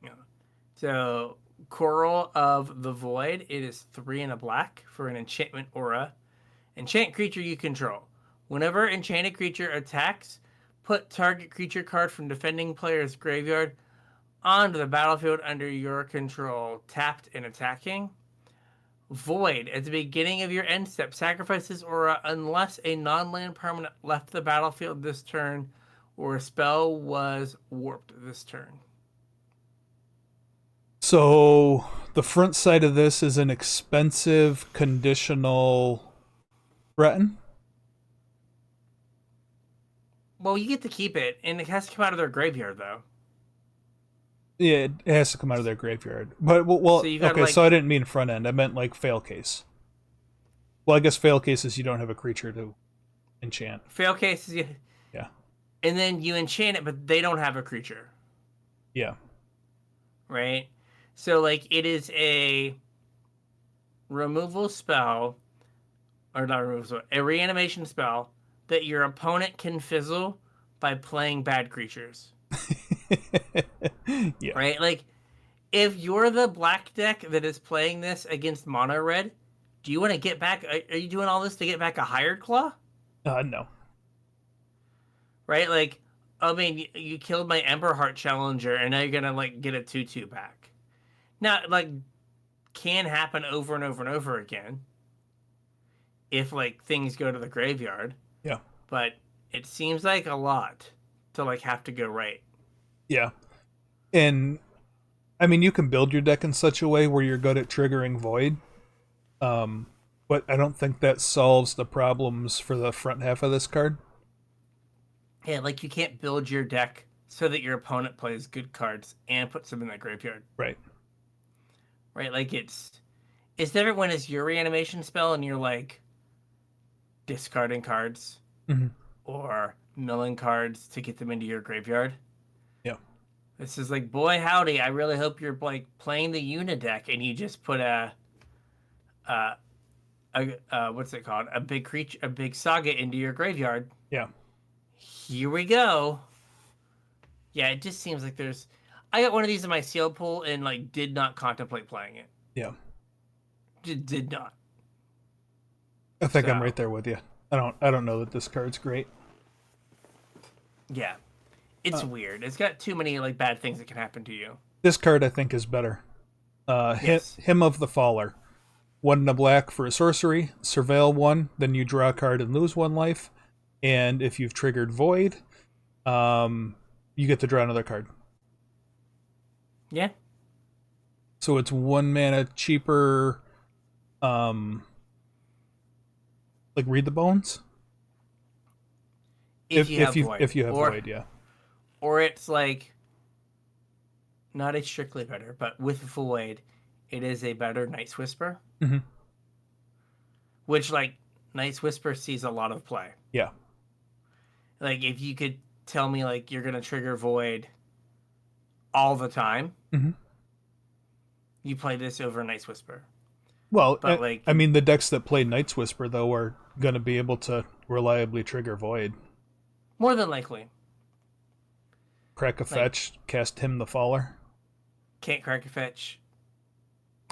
Yeah. So, Coral of the Void. It is 3 and a black for an enchantment aura. Enchant creature you control. Whenever enchanted creature attacks, put target creature card from defending player's graveyard onto the battlefield under your control, tapped and attacking. Void. At the beginning of your end step, sacrifice this aura unless a non-land permanent left the battlefield this turn or a spell was warped this turn. So the front side of this is an expensive conditional threaten. Well, you get to keep it, and it has to come out of their graveyard, though. Yeah, it has to come out of their graveyard. But well, So you got okay. like, So I didn't mean front end. I meant like fail case. Well, I guess fail case is you don't have a creature to enchant. fail cases, Yeah. and then you enchant it, but they don't have a creature, Yeah. right? So like it is a removal spell, or not removal spell, a reanimation spell that your opponent can fizzle by playing bad creatures. Yeah. Right? Like, if you're the black deck that is playing this against mono red, do you want to get back? Are you doing all this to get back a Hired Claw? No. Right? Like, I mean, you killed my Ember Heart Challenger, and now you're gonna like get a 2/2 back. Now, like, can happen over and over and over again if like things go to the graveyard. Yeah. But it seems like a lot to like have to go right. Yeah. And I mean, you can build your deck in such a way where you're good at triggering void. But I don't think that solves the problems for the front half of this card. Yeah, like you can't build your deck so that your opponent plays good cards and puts them in that graveyard. Right. Right? Like it's different when it's your reanimation spell and you're like discarding cards Mm-hmm. or milling cards to get them into your graveyard. Yeah. This is like, boy howdy, I really hope you're like playing the Una deck and you just put a what's it called? A big creature, a big saga into your graveyard. Yeah. Here we go. Yeah, it just seems like there's. I got one of these in my seal pool and like did not contemplate playing it. Yeah. Did not. I think I'm So- right there with you. I don't know that this card's great. Yeah, it's weird. It's got too many like bad things that can happen to you. This card I think is better. Yes. Hymn of the Faller. 1 and a black for a sorcery. Surveil 1, then you draw a card and lose 1 life. And if you've triggered Void, you get to draw another card. Yeah. So it's 1 mana cheaper. Like Read the Bones. If you have or, Void, yeah. Or it's like not a strictly better, but with Void, it is a better Night's Whisper. Mhm. Which like Night's Whisper sees a lot of play. Yeah. Like if you could tell me like you're gonna trigger Void all the time, Mhm. you play this over Night's Whisper. Well, But, like- I mean, the decks that play Night's Whisper though are going to be able to reliably trigger Void. More than likely. Crack a fetch, cast Hymn the Faller. Can't crack a fetch.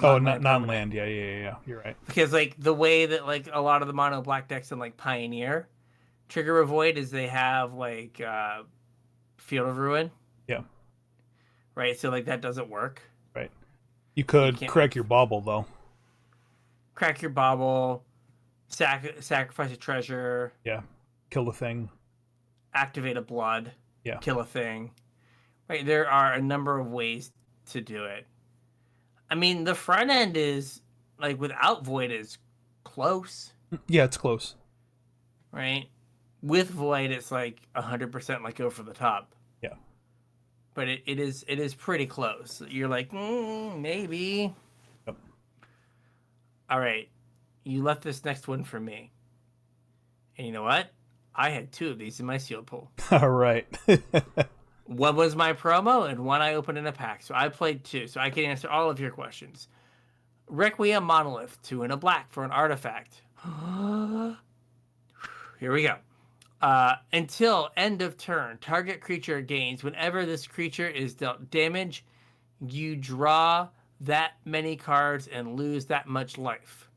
Oh, Non-land non-land. Yeah. You're right. Because like the way that like a lot of the mono black decks in like Pioneer trigger a Void is they have like Field of Ruin. Yeah. Right? So like that doesn't work. Right. You could can't- crack your Bauble though. Crack your Bauble, sacrifice a treasure, Yeah. Kill the thing. activate a blood, Yeah. kill a thing. Right? There are a number of ways to do it. I mean, the front end is like without Void is close, Yeah, it's close. right? With Void, it's like 100% like over the top. Yeah. But it is pretty close. You're like, maybe. Yep. All right, you left this next one for me. And you know what? I had 2 of these in my seal pool. All right. One was my promo, and one I opened in a pack. So I played 2, so I can answer all of your questions. Requiem Monolith, 2 and a black for an artifact. Here we go. Until end of turn, target creature gains. Whenever this creature is dealt damage, you draw that many cards and lose that much life.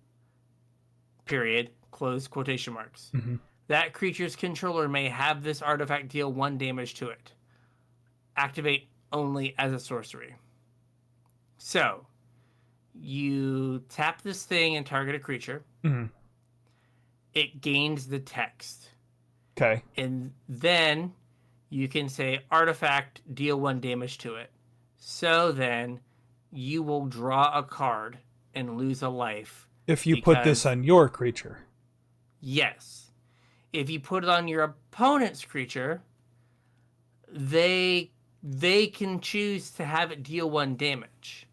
Period. Close quotation marks. Mm-hmm. That creature's controller may have this artifact deal 1 damage to it. Activate only as a sorcery. So, you tap this thing and target a creature. Mm-hmm. It gains the text. Okay. And then you can say artifact, deal 1 damage to it. So then you will draw a card and lose a life. If you put this on your creature. Yes. If you put it on your opponent's creature, they can choose to have it deal 1 damage.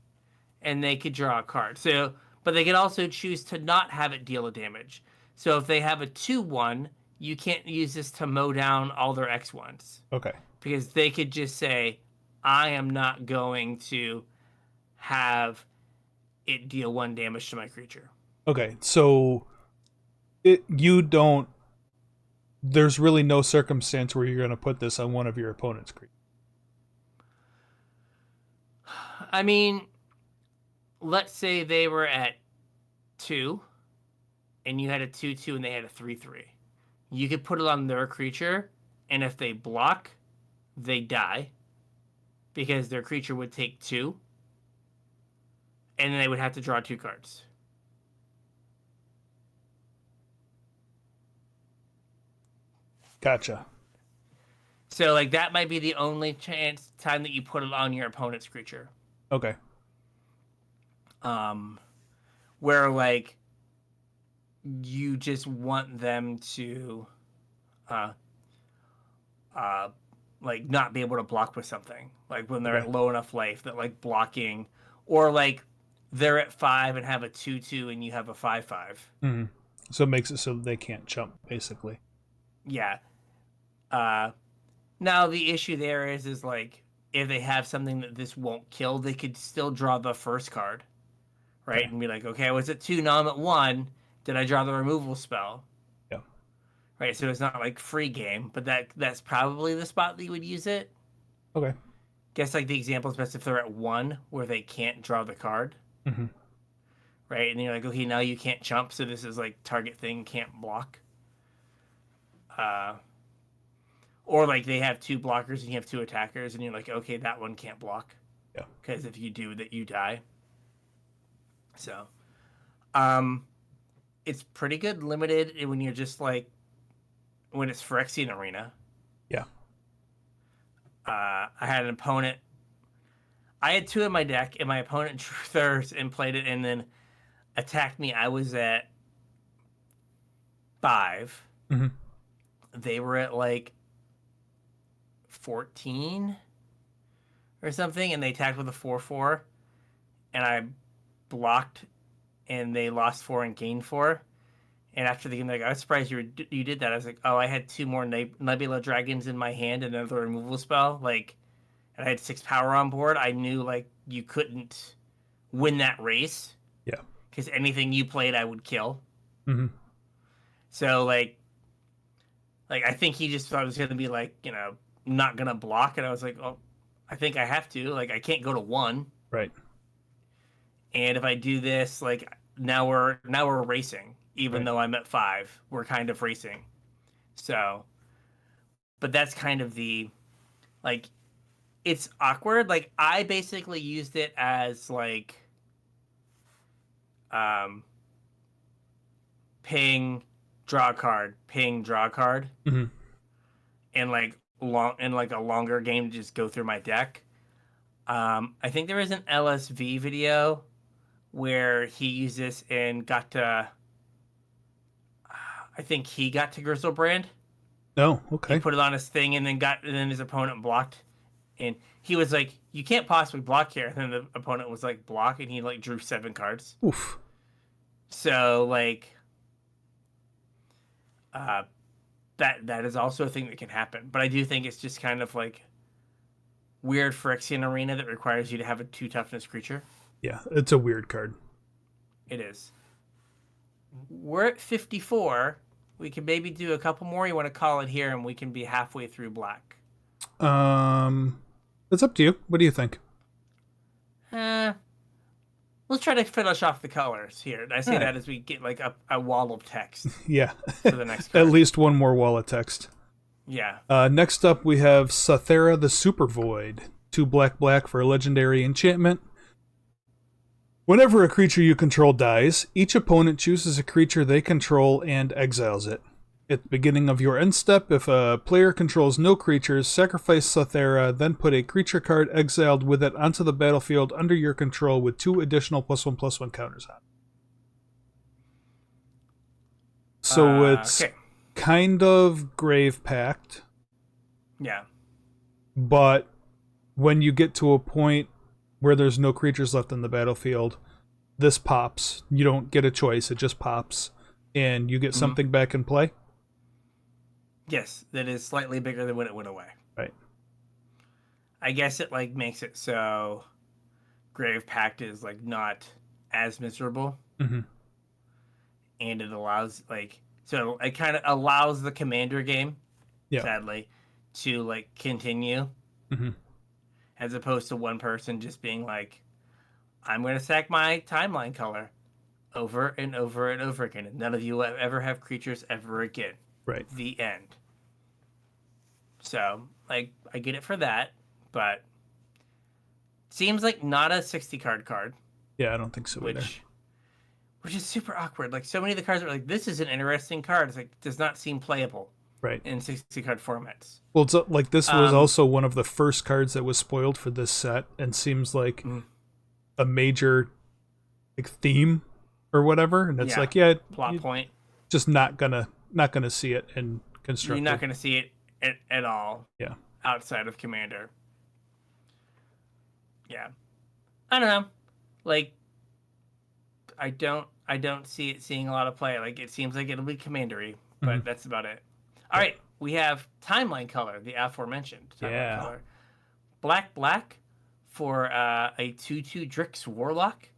And they could draw a card. So, but they could also choose to not have it deal a damage. So if they have a 2/1, you can't use this to mow down all their X1s. Okay. Because they could just say, I am not going to have it deal 1 damage to my creature. Okay, so there's really no circumstance where you're going to put this on one of your opponent's creatures. I mean, let's say they were at 2, and you had a 2/2 and they had a 3/3. You could put it on their creature, and if they block, they die. Because their creature would take 2. And then they would have to draw 2 cards. Gotcha. So, like, that might be the only time that you put it on your opponent's creature. Okay. Where, like, you just want them to, like, not be able to block with something. Like, when they're at low enough life that, like, blocking, or, like, they're at 5 and have a 2/2 and you have a 5/5. Mm-hmm. So it makes it so they can't jump, basically. Yeah. Now the issue there is like, if they have something that this won't kill, they could still draw the first card, right? Okay. And be like, okay, I was at 2, now I'm at 1. Did I draw the removal spell? Yeah. Right, so it's not like free game, but that's probably the spot that you would use it. Okay. Guess like the example is best if they're at 1 where they can't draw the card. Mm-hmm. Right, and you're like, okay, now you can't jump, so this is like target thing can't block. Or like they have 2 blockers and you have 2 attackers, and you're like, okay, that one can't block. Yeah. Because if you do that, you die. So, it's pretty good limited when you're just like, when it's Phyrexian Arena. Yeah. I had an opponent. I had 2 in my deck, and my opponent drew thirds and played it, and then attacked me. I was at 5. Mm-hmm. They were at like 14 or something, and they attacked with a 4/4, and I blocked, and they lost 4 and gained 4. And after the game, they're like, I was surprised you did that. I was like, oh, I had 2 more Nebula Dragons in my hand and another removal spell, like, and I had 6 power on board. I knew like you couldn't win that race. Yeah. Because anything you played, I would kill. Mm-hmm. So like I think he just thought it was gonna be like, you know, not gonna block, and I was like, oh, I think I have to. Like, I can't go to 1. Right. And if I do this, like, now we're racing. Even though I'm at 5, we're kind of racing. So, but that's kind of the, like, it's awkward. Like, I basically used it as like, ping, draw a card, ping, draw a card, mm-hmm. and like a longer game to just go through my deck. I think there is an LSV video where he used this and got to. I think he got to Grizzlebrand. Oh, okay. He put it on his thing and then his opponent blocked, and he was like, "You can't possibly block here." And then the opponent was like, "Block," and he like drew 7 cards. Oof. So like, that is also a thing that can happen. But I do think it's just kind of like weird Phyrexian Arena that requires you to have a 2 toughness creature. Yeah, it's a weird card. It is. We're at 54. We can maybe do a couple more. You want to call it here, and we can be halfway through black. It's up to you. What do you think? Let's try to finish off the colors here. I say All right. that as we get like a wall of text Yeah. for the next card. At least one more wall of text. Yeah. Next up, we have Sathera the Super Void. 2 black for a legendary enchantment. Whenever a creature you control dies, each opponent chooses a creature they control and exiles it. At the beginning of your end step, if a player controls no creatures, sacrifice Sathera, then put a creature card exiled with it onto the battlefield under your control with 2 additional +1/+1 counters on it. So it's okay. kind of Grave Pact, Yeah. but when you get to a point where there's no creatures left on the battlefield, this pops. You don't get a choice, it just pops, and you get something back in play. Yes, that is slightly bigger than when it went away. Right. I guess it like makes it so Grave Pact is like not as miserable. Mm-hmm. And it allows like so it kind of allows the commander game, sadly, to like continue. Mm-hmm. As opposed to one person just being like, I'm going to sack my timeline color over and over and over again. And none of you will ever have creatures ever again. Right. The end. So, like, I get it for that, but seems like not a 60 card. Yeah, I don't think so either. Which is super awkward. Like, so many of the cards are like, this is an interesting card. It's like, does not seem playable. Right. In 60 card formats. Well, it's like this was also one of the first cards that was spoiled for this set, and seems like a major like theme or whatever. And it's like, plot point. Just not gonna see it in Constructed. You're not gonna see it at all. Yeah. Outside of Commander. Yeah. I don't know. Like, I don't see it seeing a lot of play. Like, it seems like it'll be commandery, but that's about it. All right, we have Timeline Color, the aforementioned Timeline Color. Black for a 2/2 Drix Warlock.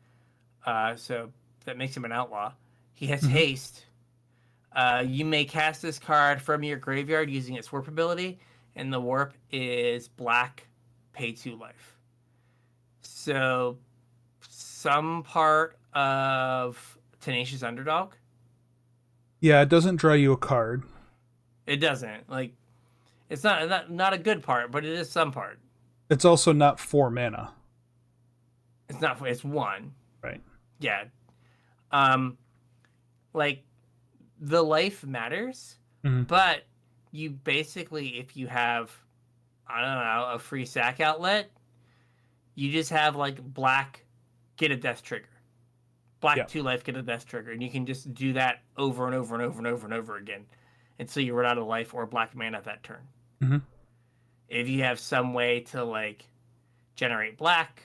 So that makes him an outlaw. He has haste. You may cast this card from your graveyard using its warp ability, and the warp is black, pay 2 life. So some part of Tenacious Underdog. Yeah, it doesn't draw you a card. It doesn't. Like, it's not a good part, but it is some part. It's also not 4 mana. It's not. It's 1. Right. Yeah. Like, the life matters, but you basically, if you have, I don't know, a free sack outlet, you just have like black, get a death trigger. Black 2 life, get a death trigger, and you can just do that over and over and over and over and over again until you run out of life or black mana that turn. If you have some way to like generate black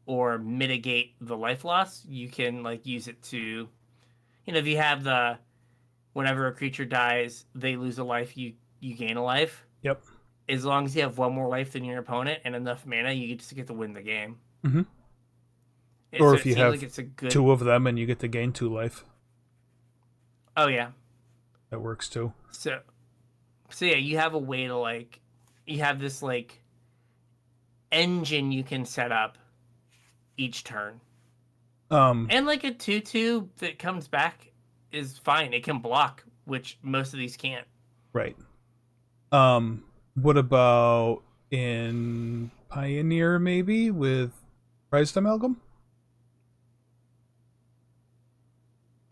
or mitigate the life loss, you can like use it to, if you have the, whenever a creature dies, they lose a life, you gain a life. Yep. As long as you have 1 more life than your opponent and enough mana, you just get to win the game. Or if you have like it's a good... 2 of them and you get to gain 2 life. Oh yeah. That works too. So yeah, you have a way to like, you have this like engine you can set up each turn. And like a 2/2 that comes back is fine. It can block, which most of these can't. Right. What about in Pioneer maybe with Prized Amalgam?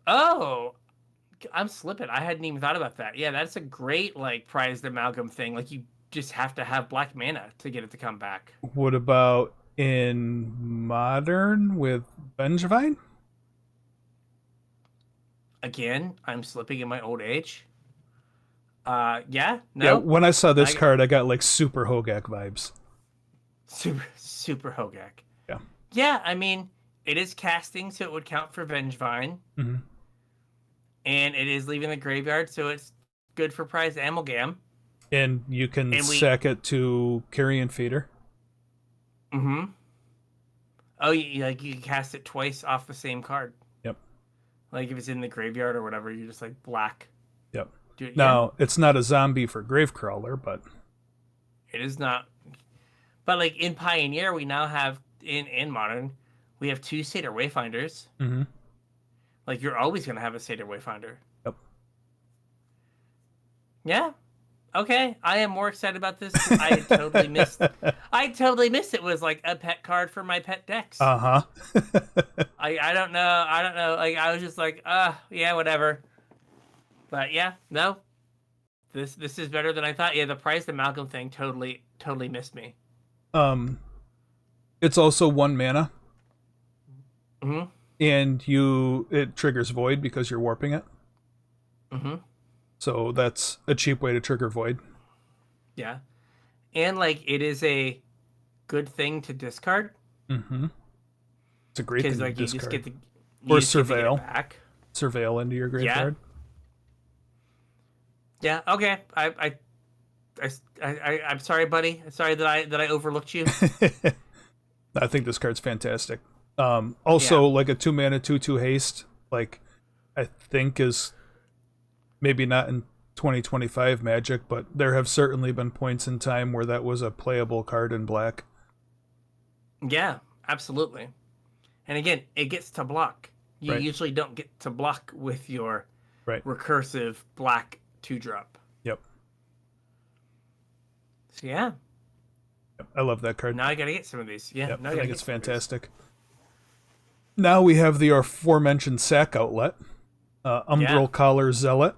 Oh, I'm slipping. I hadn't even thought about that. Yeah, that's a great like Prized Amalgam thing. Like, you just have to have black mana to get it to come back. What about in Modern with Vengevine? Again, I'm slipping in my old age. Yeah, no. Yeah, when I saw this card, I got like super Hogak vibes. Super Hogak. Yeah. Yeah, I mean, it is casting, so it would count for Vengevine. And it is leaving the graveyard, so it's good for Prized Amalgam. And you can sack it to Carrion Feeder. Oh, you can cast it twice off the same card. Yep. Like, if it's in the graveyard or whatever, you're just like black. Yep. Yeah, Now, it's not a zombie for Gravecrawler, but it is not. But like in Pioneer, we now have in Modern, we have 2 Satyr Wayfinders. mm-hmm. Like you're always gonna have a Satyr Wayfinder. Yep. Yeah. Okay. I am more excited about this. I totally missed. I totally missed it was like a pet card for my pet decks. Uh-huh. I don't know. I don't know. Like I was just like, yeah, whatever. But yeah, no. This is better than I thought. Yeah, the Price Amalgam thing totally missed me. It's also 1 mana. Mm-hmm. And it triggers Void because you're warping it. Mm-hmm. So that's a cheap way to trigger Void. Yeah. And like it is a good thing to discard. Mm-hmm. It's a great thing like to discard. You just get or surveil back. Surveil into your graveyard. Yeah. Okay. I'm sorry, buddy. I'm sorry that I overlooked you. I think this card's fantastic. Also, like a 2 mana 2/2 haste, like I think is maybe not in 2025 Magic, but there have certainly been points in time where that was a playable card in black. Yeah, absolutely. And again, it gets to block. You Right. usually don't get to block with your Right. recursive black 2-drop. Yep. So yeah. I love that card. Now I gotta get some of these. Yeah, Yep. now I gotta think get it's some of these. fantastic. Now we have the aforementioned sack outlet. Umbral Collar Zealot.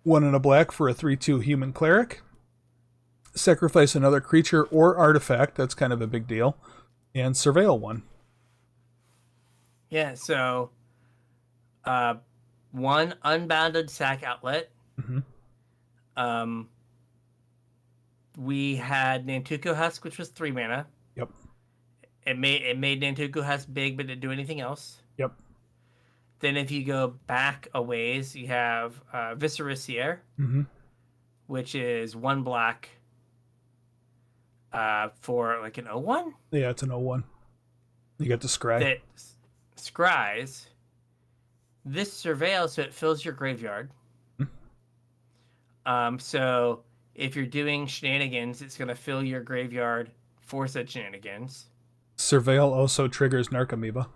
1 and a black for a 3/2 human cleric. Sacrifice another creature or artifact. That's kind of a big deal. And surveil 1. Yeah, so 1 unbounded sack outlet. Mm-hmm. We had Nantuko Husk, which was 3 mana. Yep. It made Nantuko Husk big, but didn't do anything else. Yep. Then if you go back a ways, you have Visceracier, Mm-hmm. which is 1 black for like an 0/1 Yeah, it's an 0/1. You get the scry. that scries this surveil, so it fills your graveyard. So if you're doing shenanigans, it's going to fill your graveyard for said shenanigans. Surveil also triggers Narcomoeba.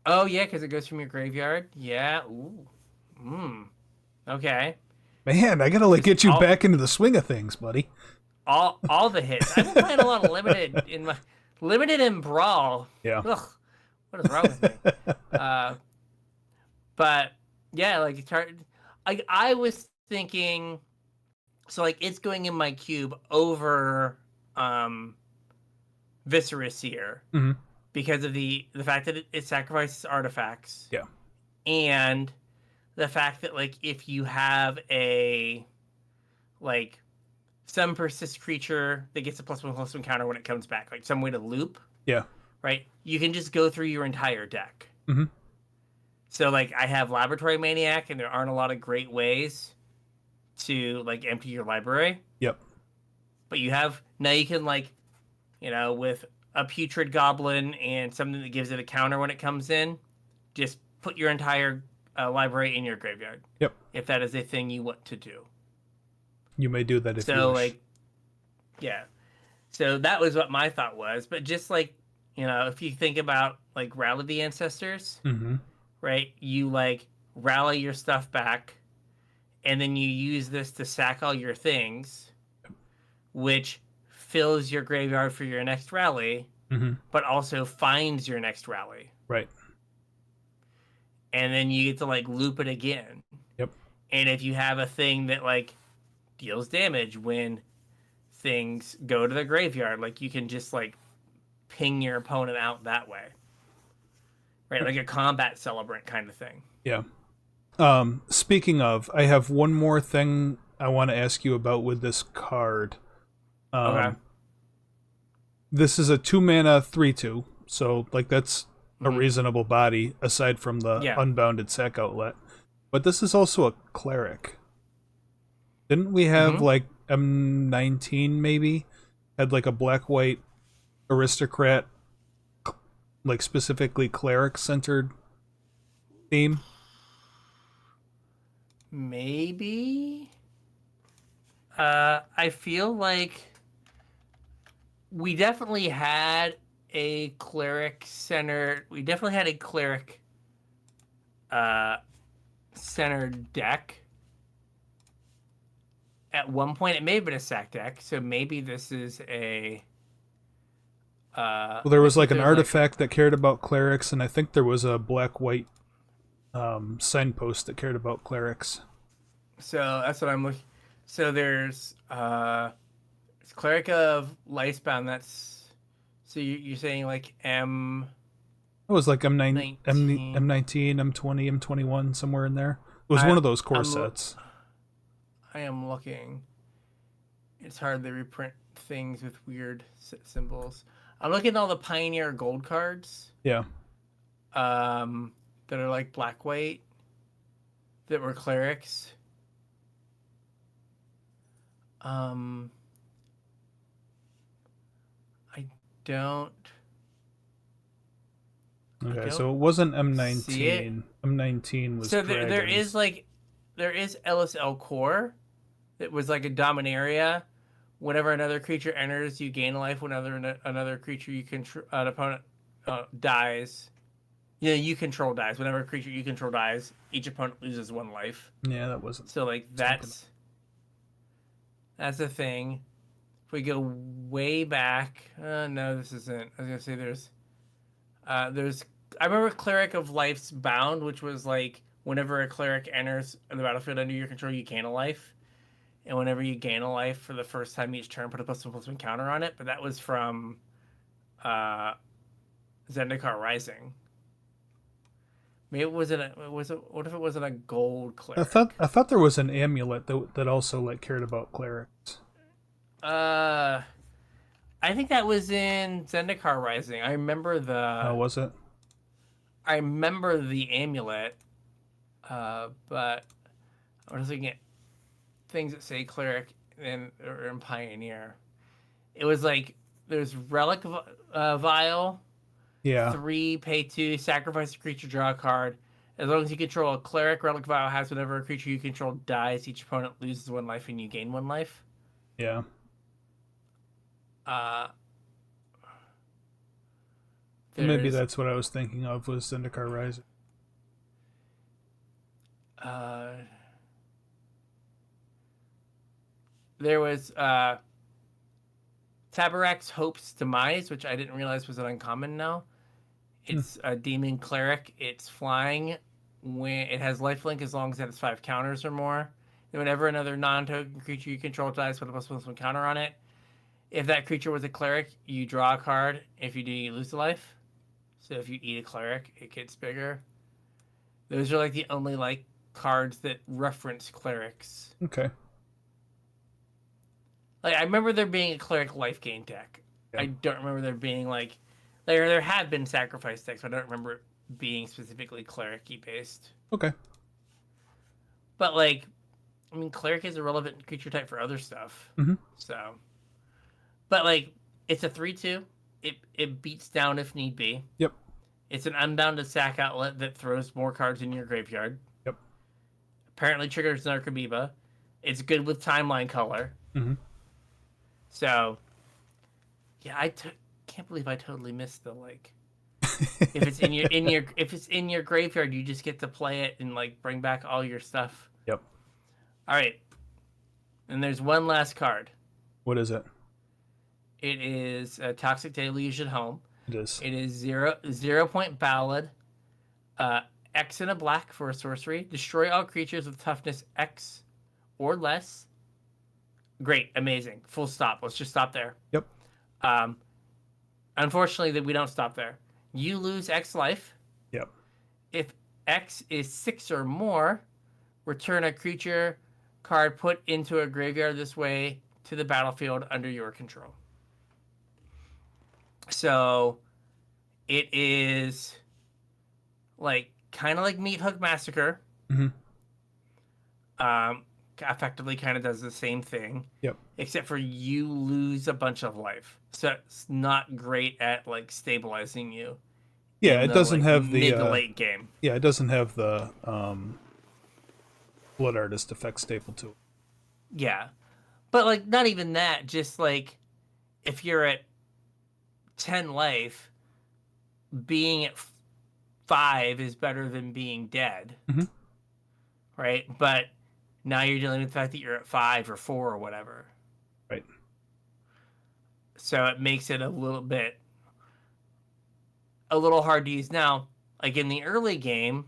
Oh yeah, because it goes from your graveyard. Yeah. Ooh. Okay. Man, I gotta like get you back into the swing of things, buddy. All the hits. I've been playing a lot of limited in Brawl. Yeah. Ugh, what is wrong with me? But yeah, like it's hard. I was thinking, so like it's going in my cube over Visceracier because of the fact that it sacrifices artifacts. Yeah. And the fact that like if you have a like some persist creature that gets a +1/+1 counter when it comes back, like some way to loop. Yeah. Right? You can just go through your entire deck. Mm-hmm. So like I have Laboratory Maniac, and there aren't a lot of great ways to like empty your library. Yep. But you can like, with a Putrid Goblin and something that gives it a counter when it comes in, just put your entire library in your graveyard. Yep. If that is a thing you want to do. You may do that if you So wish. like, yeah. So that was what my thought was. But just like, if you think about like Rally the Ancestors, Mm-hmm. right? You like rally your stuff back, and then you use this to sack all your things, which fills your graveyard for your next rally, but also finds your next rally. Right. And then you get to like loop it again. Yep. And if you have a thing that like deals damage when things go to the graveyard, like you can just like ping your opponent out that way. Right? Like a combat celebrant kind of thing. Yeah. Speaking of, I have one more thing I want to ask you about with this card. Okay. This is a 2 mana 3/2, so like that's a reasonable body aside from the unbounded sack outlet. But this is also a cleric. Didn't we have like M19 maybe had like a black-white aristocrat, like specifically cleric centered theme? maybe. I feel like we definitely had a cleric center. We definitely had a cleric centered deck at one point. It may have been a sack deck, so maybe this is a. Well, there was like an there's, artifact that cared about clerics, and I think there was a black-white signpost that cared about clerics. So that's what I'm looking. So there's cleric of Lifebound. That's so you're saying like M. It was like M9, 19. M19, M20, M21, somewhere in there. It was one of those core sets. I am looking. It's hard to reprint things with weird symbols. I'm looking at all the Pioneer gold cards. Yeah. That are like black white. That were clerics. I don't. Okay, so it wasn't M19. See it. M19 was. So there is LSL core. That was like a Dominaria. Whenever another creature enters, you gain a life. Whenever another creature you control, an opponent dies, you control dies. Whenever a creature you control dies, each opponent loses 1 life. Yeah, that wasn't. So like that's a thing. If we go way back, no, this isn't. I was gonna say there's. I remember Cleric of Life's Bound, which was like whenever a cleric enters the battlefield under your control, you gain a life. And whenever you gain a life for the first time each turn, put a +1/+1 counter on it. But that was from Zendikar Rising. Maybe it wasn't. What if it wasn't a gold cleric? I thought there was an amulet that also like cared about clerics. I think that was in Zendikar Rising. I remember the. Oh, was it? I remember the amulet, but I was looking at things that say cleric or in Pioneer. It was like there's Relic Vial. Yeah. 3, pay 2, sacrifice a creature, draw a card. As long as you control a cleric, Relic Vial has whenever a creature you control dies, each opponent loses 1 life and you gain 1 life. Yeah. Maybe that's what I was thinking of was Zendikar Rising. There was Tabarak's Hope's Demise, which I didn't realize was an uncommon now. It's a demon cleric. It's flying. When it has lifelink as long as it has 5 counters or more. And whenever another non-token creature you control dies with a +1/+1 counter on it, if that creature was a cleric, you draw a card. If you do, you lose a life. So if you eat a cleric, it gets bigger. Those are like the only like cards that reference clerics. Okay. Like I remember there being a cleric life gain deck. Yeah. I don't remember there being like there have been sacrifice decks, but I don't remember it being specifically cleric-y based. Okay. But like, I mean, cleric is a relevant creature type for other stuff. Mm-hmm. So, but like, it's a 3/2. It beats down if need be. Yep. It's an unbounded sack outlet that throws more cards in your graveyard. Yep. Apparently triggers Narcomoeba. It's good with timeline color. Mm-hmm. So, yeah, can't believe I totally missed the like. If it's in your graveyard, you just get to play it and like bring back all your stuff. Yep. All right. And there's one last card. What is it? It is a Toxic Delusion Home. It is. It is 0 point ballad. X and a black for a sorcery. Destroy all creatures with toughness X or less. Great, amazing. Full stop. Let's just stop there. Yep. Unfortunately, that we don't stop there. You lose X life. Yep. If X is 6 or more, return a creature card put into a graveyard this way to the battlefield under your control. So it is like kind of like Meat Hook Massacre. Mm-hmm. Effectively kind of does the same thing. Yep. Except for you lose a bunch of life. So it's not great at like stabilizing you. Yeah, it doesn't have the mid to late game. Yeah, it doesn't have the Blood Artist effect staple to it. Yeah. But like not even that, just like if you're at 10 life, being at 5 is better than being dead. Mm-hmm. Right? But now you're dealing with the fact that you're at 5 or 4 or whatever. Right. So it makes it a little hard to use. Now, like in the early game,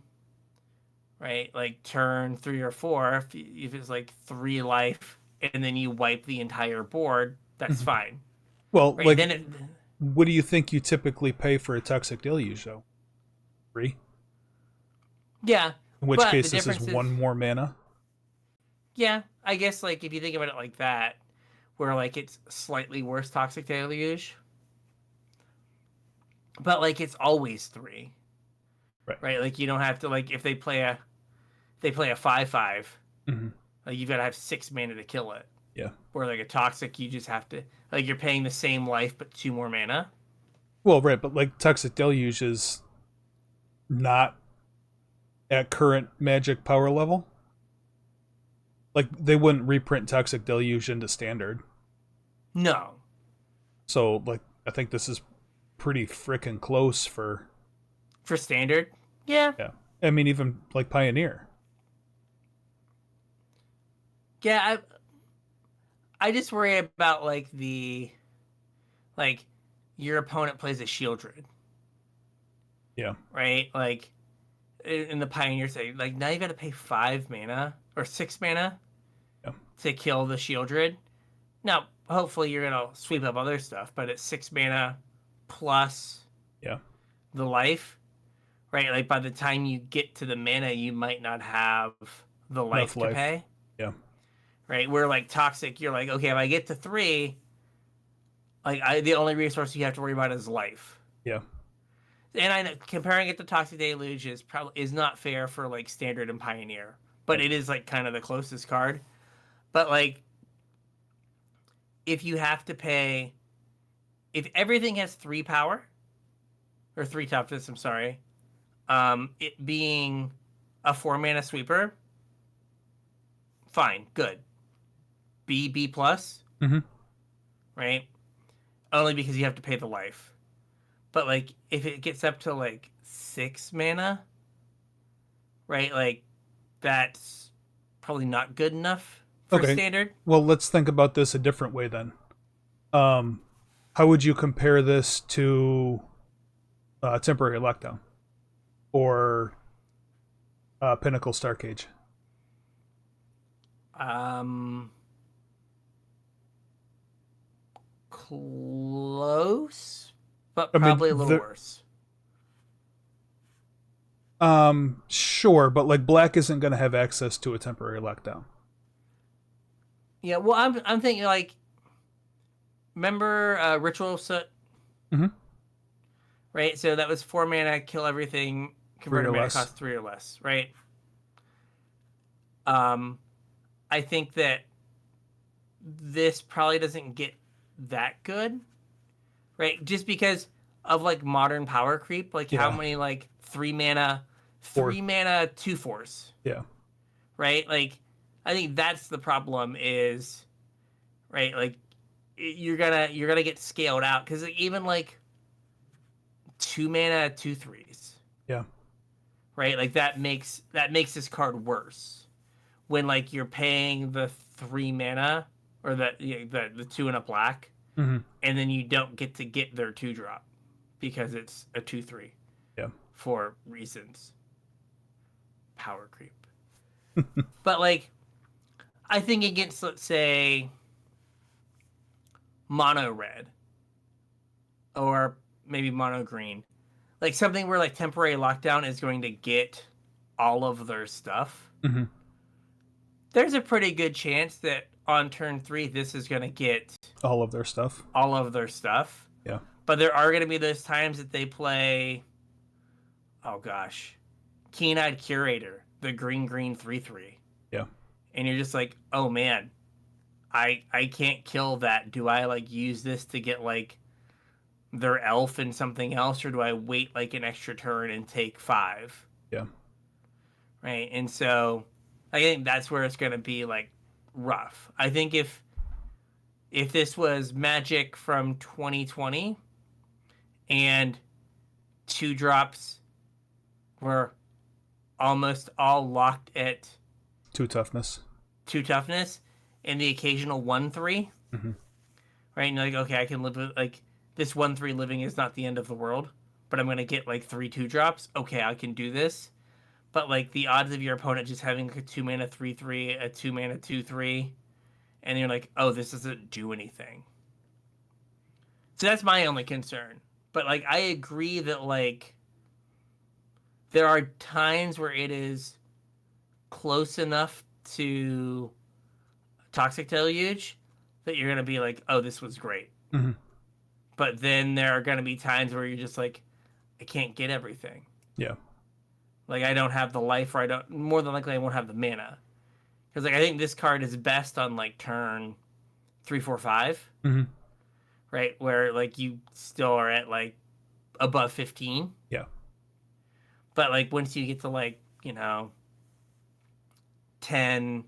right? Like turn 3 or 4, if it's like 3 life and then you wipe the entire board, that's Mm-hmm. fine. Well, Right? like, what do you think you typically pay for a Toxic Deluge, though? 3? Yeah. In which But the case, this is difference is, 1 more mana. yeah, I guess like if you think about it like that, where like it's slightly worse Toxic Deluge, but like it's always 3. Right. Right? Like you don't have to like if they play a 5/5, Mm-hmm. like you've got to have 6 mana to kill it. Yeah. Where like a toxic, you just have to like you're paying the same life but 2 more mana. Well, right, but like Toxic Deluge is not at current Magic power level. Like they wouldn't reprint Toxic Deluge into Standard. No. So like I think this is pretty frickin' close for Standard? Yeah. yeah. I mean even like Pioneer. Yeah, I just worry about like your opponent plays a Shieldred, Yeah. right? Like in the Pioneer say, like now you got to pay 5 mana or 6 mana Yeah. to kill the Shieldred. Now, hopefully you're gonna sweep up other stuff, but it's 6 mana plus Yeah. the life, right? Like by the time you get to the mana, you might not have the life to pay. Yeah. Right? Where like Toxic, you're like, okay, if I get to 3, like the only resource you have to worry about is life. Yeah. And I know comparing it to Toxic Deluge is not fair for like Standard and Pioneer, but it is like kind of the closest card. But like, if you have to pay, if everything has 3 power or 3 toughness, I'm sorry, it being a 4 mana sweeper, fine, good. B plus, Mm-hmm. right? Only because you have to pay the life. But like if it gets up to like 6 mana, right? Like that's probably not good enough for Standard. Well, let's think about this a different way then. How would you compare this to Temporary Lockdown or Pinnacle Starcage? Close, but probably a little worse. Sure, but like Black isn't going to have access to a Temporary Lockdown. Yeah, well, I'm thinking like, remember Ritual Soot? Mm-hmm. Right, so that was 4 mana, kill everything, converted mana less. cost 3 or less, right? I think that this probably doesn't get that good, right? Just because of like modern power creep, like how many like 3 mana 2/4s, Yeah. right? Like I think that's the problem is, right? Like you're gonna get scaled out because even like 2 mana 2/3s, Yeah. right? Like that makes this card worse when like you're paying the 3 mana or the 2 and a black, Mm-hmm. and then you don't get to get their 2-drop because it's a 2/3. Yeah. For reasons. Power creep. But like I think against, let's say, mono red or maybe mono green, like something where like Temporary Lockdown is going to get all of their stuff, Mm-hmm. there's a pretty good chance that on turn 3 this is going to get all of their stuff. Yeah. But there are going to be those times that they play, oh gosh, Keen-Eyed Curator, the green 3/3. Yeah. And you're just like, oh man, I can't kill that. Do I like use this to get like their elf and something else, or do I wait like an extra turn and take 5? Yeah. Right. And so I think that's where it's gonna be like rough. I think if this was Magic from 2020 and 2-drops were almost all locked at 2 toughness. 2 toughness and the occasional 1/3, Mm-hmm. right? And you're like, okay, I can live with like this 1/3 living is not the end of the world, but I'm gonna get like 3 2-drops. Okay, I can do this. But like the odds of your opponent just having like a 2-mana 3/3, a 2-mana 2/3, and you're like, oh, this doesn't do anything. So that's my only concern. But like I agree that like there are times where it is close enough to Toxic Deluge that you're gonna be like, oh, this was great. Mm-hmm. But then there are gonna be times where you're just like, I can't get everything. Yeah. Like I don't have the life, or I don't. More than likely, I won't have the mana. Because like I think this card is best on like turn 3, 4, 5, Mm-hmm. right? Where like you still are at like above 15. Yeah. But like once you get to like 10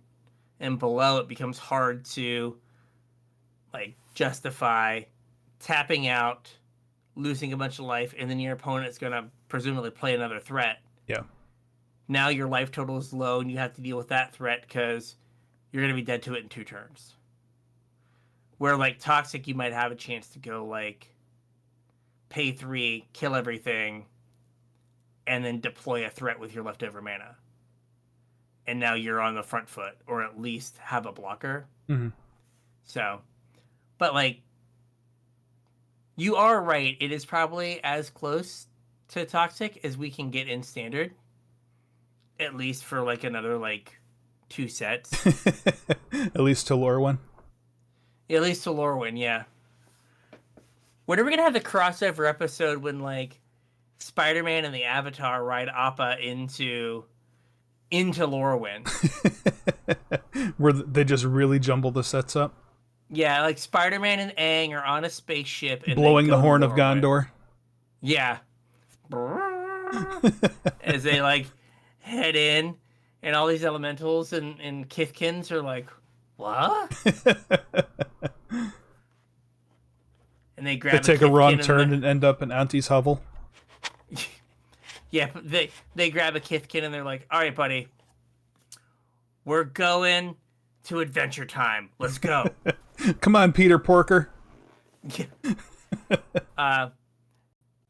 and below, it becomes hard to like justify tapping out, losing a bunch of life, and then your opponent's gonna presumably play another threat. Yeah. Now your life total is low, and you have to deal with that threat because you're gonna be dead to it in 2 turns. Where like Toxic, you might have a chance to go like pay 3, kill everything, and then deploy a threat with your leftover mana. And now you're on the front foot, or at least have a blocker. Mm-hmm. So, but like, you are right. It is probably as close to Toxic as we can get in Standard. At least for like another like 2 sets. At least to Lorwyn. At least to Lorwyn, yeah. When are we gonna have the crossover episode when like Spider-Man and the Avatar ride Appa into Lorwyn? Where they just really jumble the sets up? Yeah, like Spider-Man and Aang are on a spaceship and blowing the horn of Gondor. Yeah. As they like head in, and all these elementals and Kithkins are like, what? And they grab They take a wrong turn and end up in Auntie's hovel. Yeah, they grab a Kithkin and they're like, all right, buddy, we're going to Adventure Time. Let's go. Come on, Peter Porker.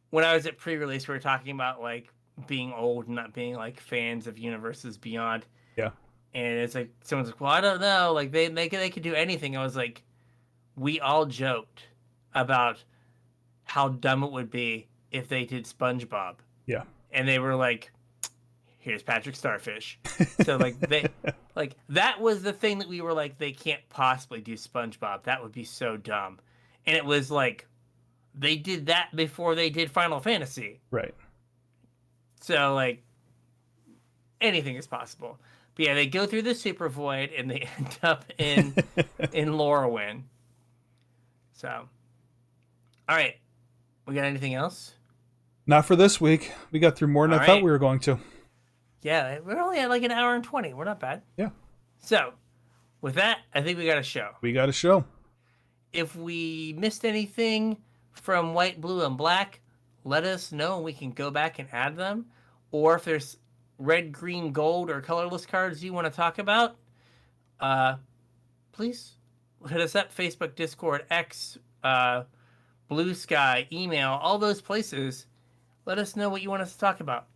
When I was at pre-release, we were talking about like being old and not being like fans of Universes Beyond. Yeah. And it's like someone's like, well, I don't know, like they could do anything. I was like, we all joked about how dumb it would be if they did SpongeBob. Yeah. And they were like, here's Patrick Starfish. So like they like that was the thing that we were like, they can't possibly do SpongeBob. That would be so dumb. And it was like they did that before they did Final Fantasy. Right. So like anything is possible. But yeah, they go through the Super Void and they end up in Lorwyn. So all right. We got anything else? Not for this week. We got through more than I thought we were going to. Yeah, we're only at like an hour and 20. We're not bad. Yeah. So, with that, I think we got a show. We got a show. If we missed anything from White, Blue, and Black, let us know and we can go back and add them. Or if there's red, green, gold, or colorless cards you want to talk about, please hit us up. Facebook, Discord, X, Blue Sky, email, all those places. Let us know what you want us to talk about.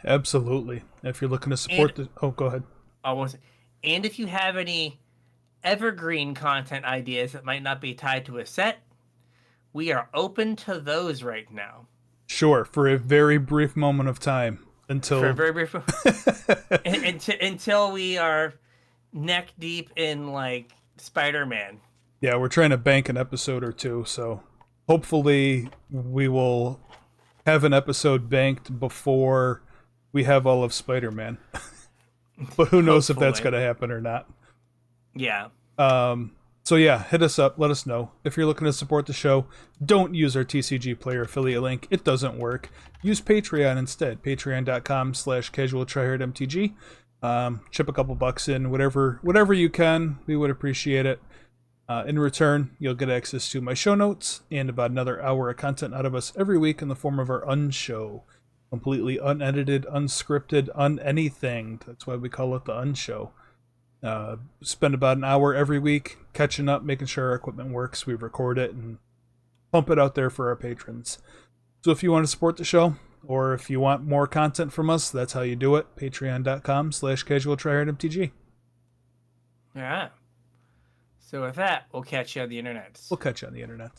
Absolutely. If you're looking to support oh, go ahead. And if you have any evergreen content ideas that might not be tied to a set, we are open to those right now. Sure, for a very brief moment of time until until we are neck deep in like Spider-Man. Yeah, we're trying to bank an episode or two, so hopefully we will have an episode banked before we have all of Spider-Man. But who knows if that's going to happen or not. Yeah. So yeah, hit us up. Let us know. If you're looking to support the show, don't use our TCG Player affiliate link. It doesn't work. Use Patreon instead. Patreon.com/CasualTryHardMTG. Chip a couple bucks in, whatever you can. We would appreciate it. In return, you'll get access to my show notes and about another hour of content out of us every week in the form of our unshow. Completely unedited, unscripted, unanything. That's why we call it the unshow. Spend about an hour every week catching up, making sure our equipment works. We record it and pump it out there for our patrons. So if you want to support the show, or if you want more content from us, that's how you do it. Patreon.com/CasualTryHardMTG. Yeah. So with that, we'll catch you on the internet. We'll catch you on the internet.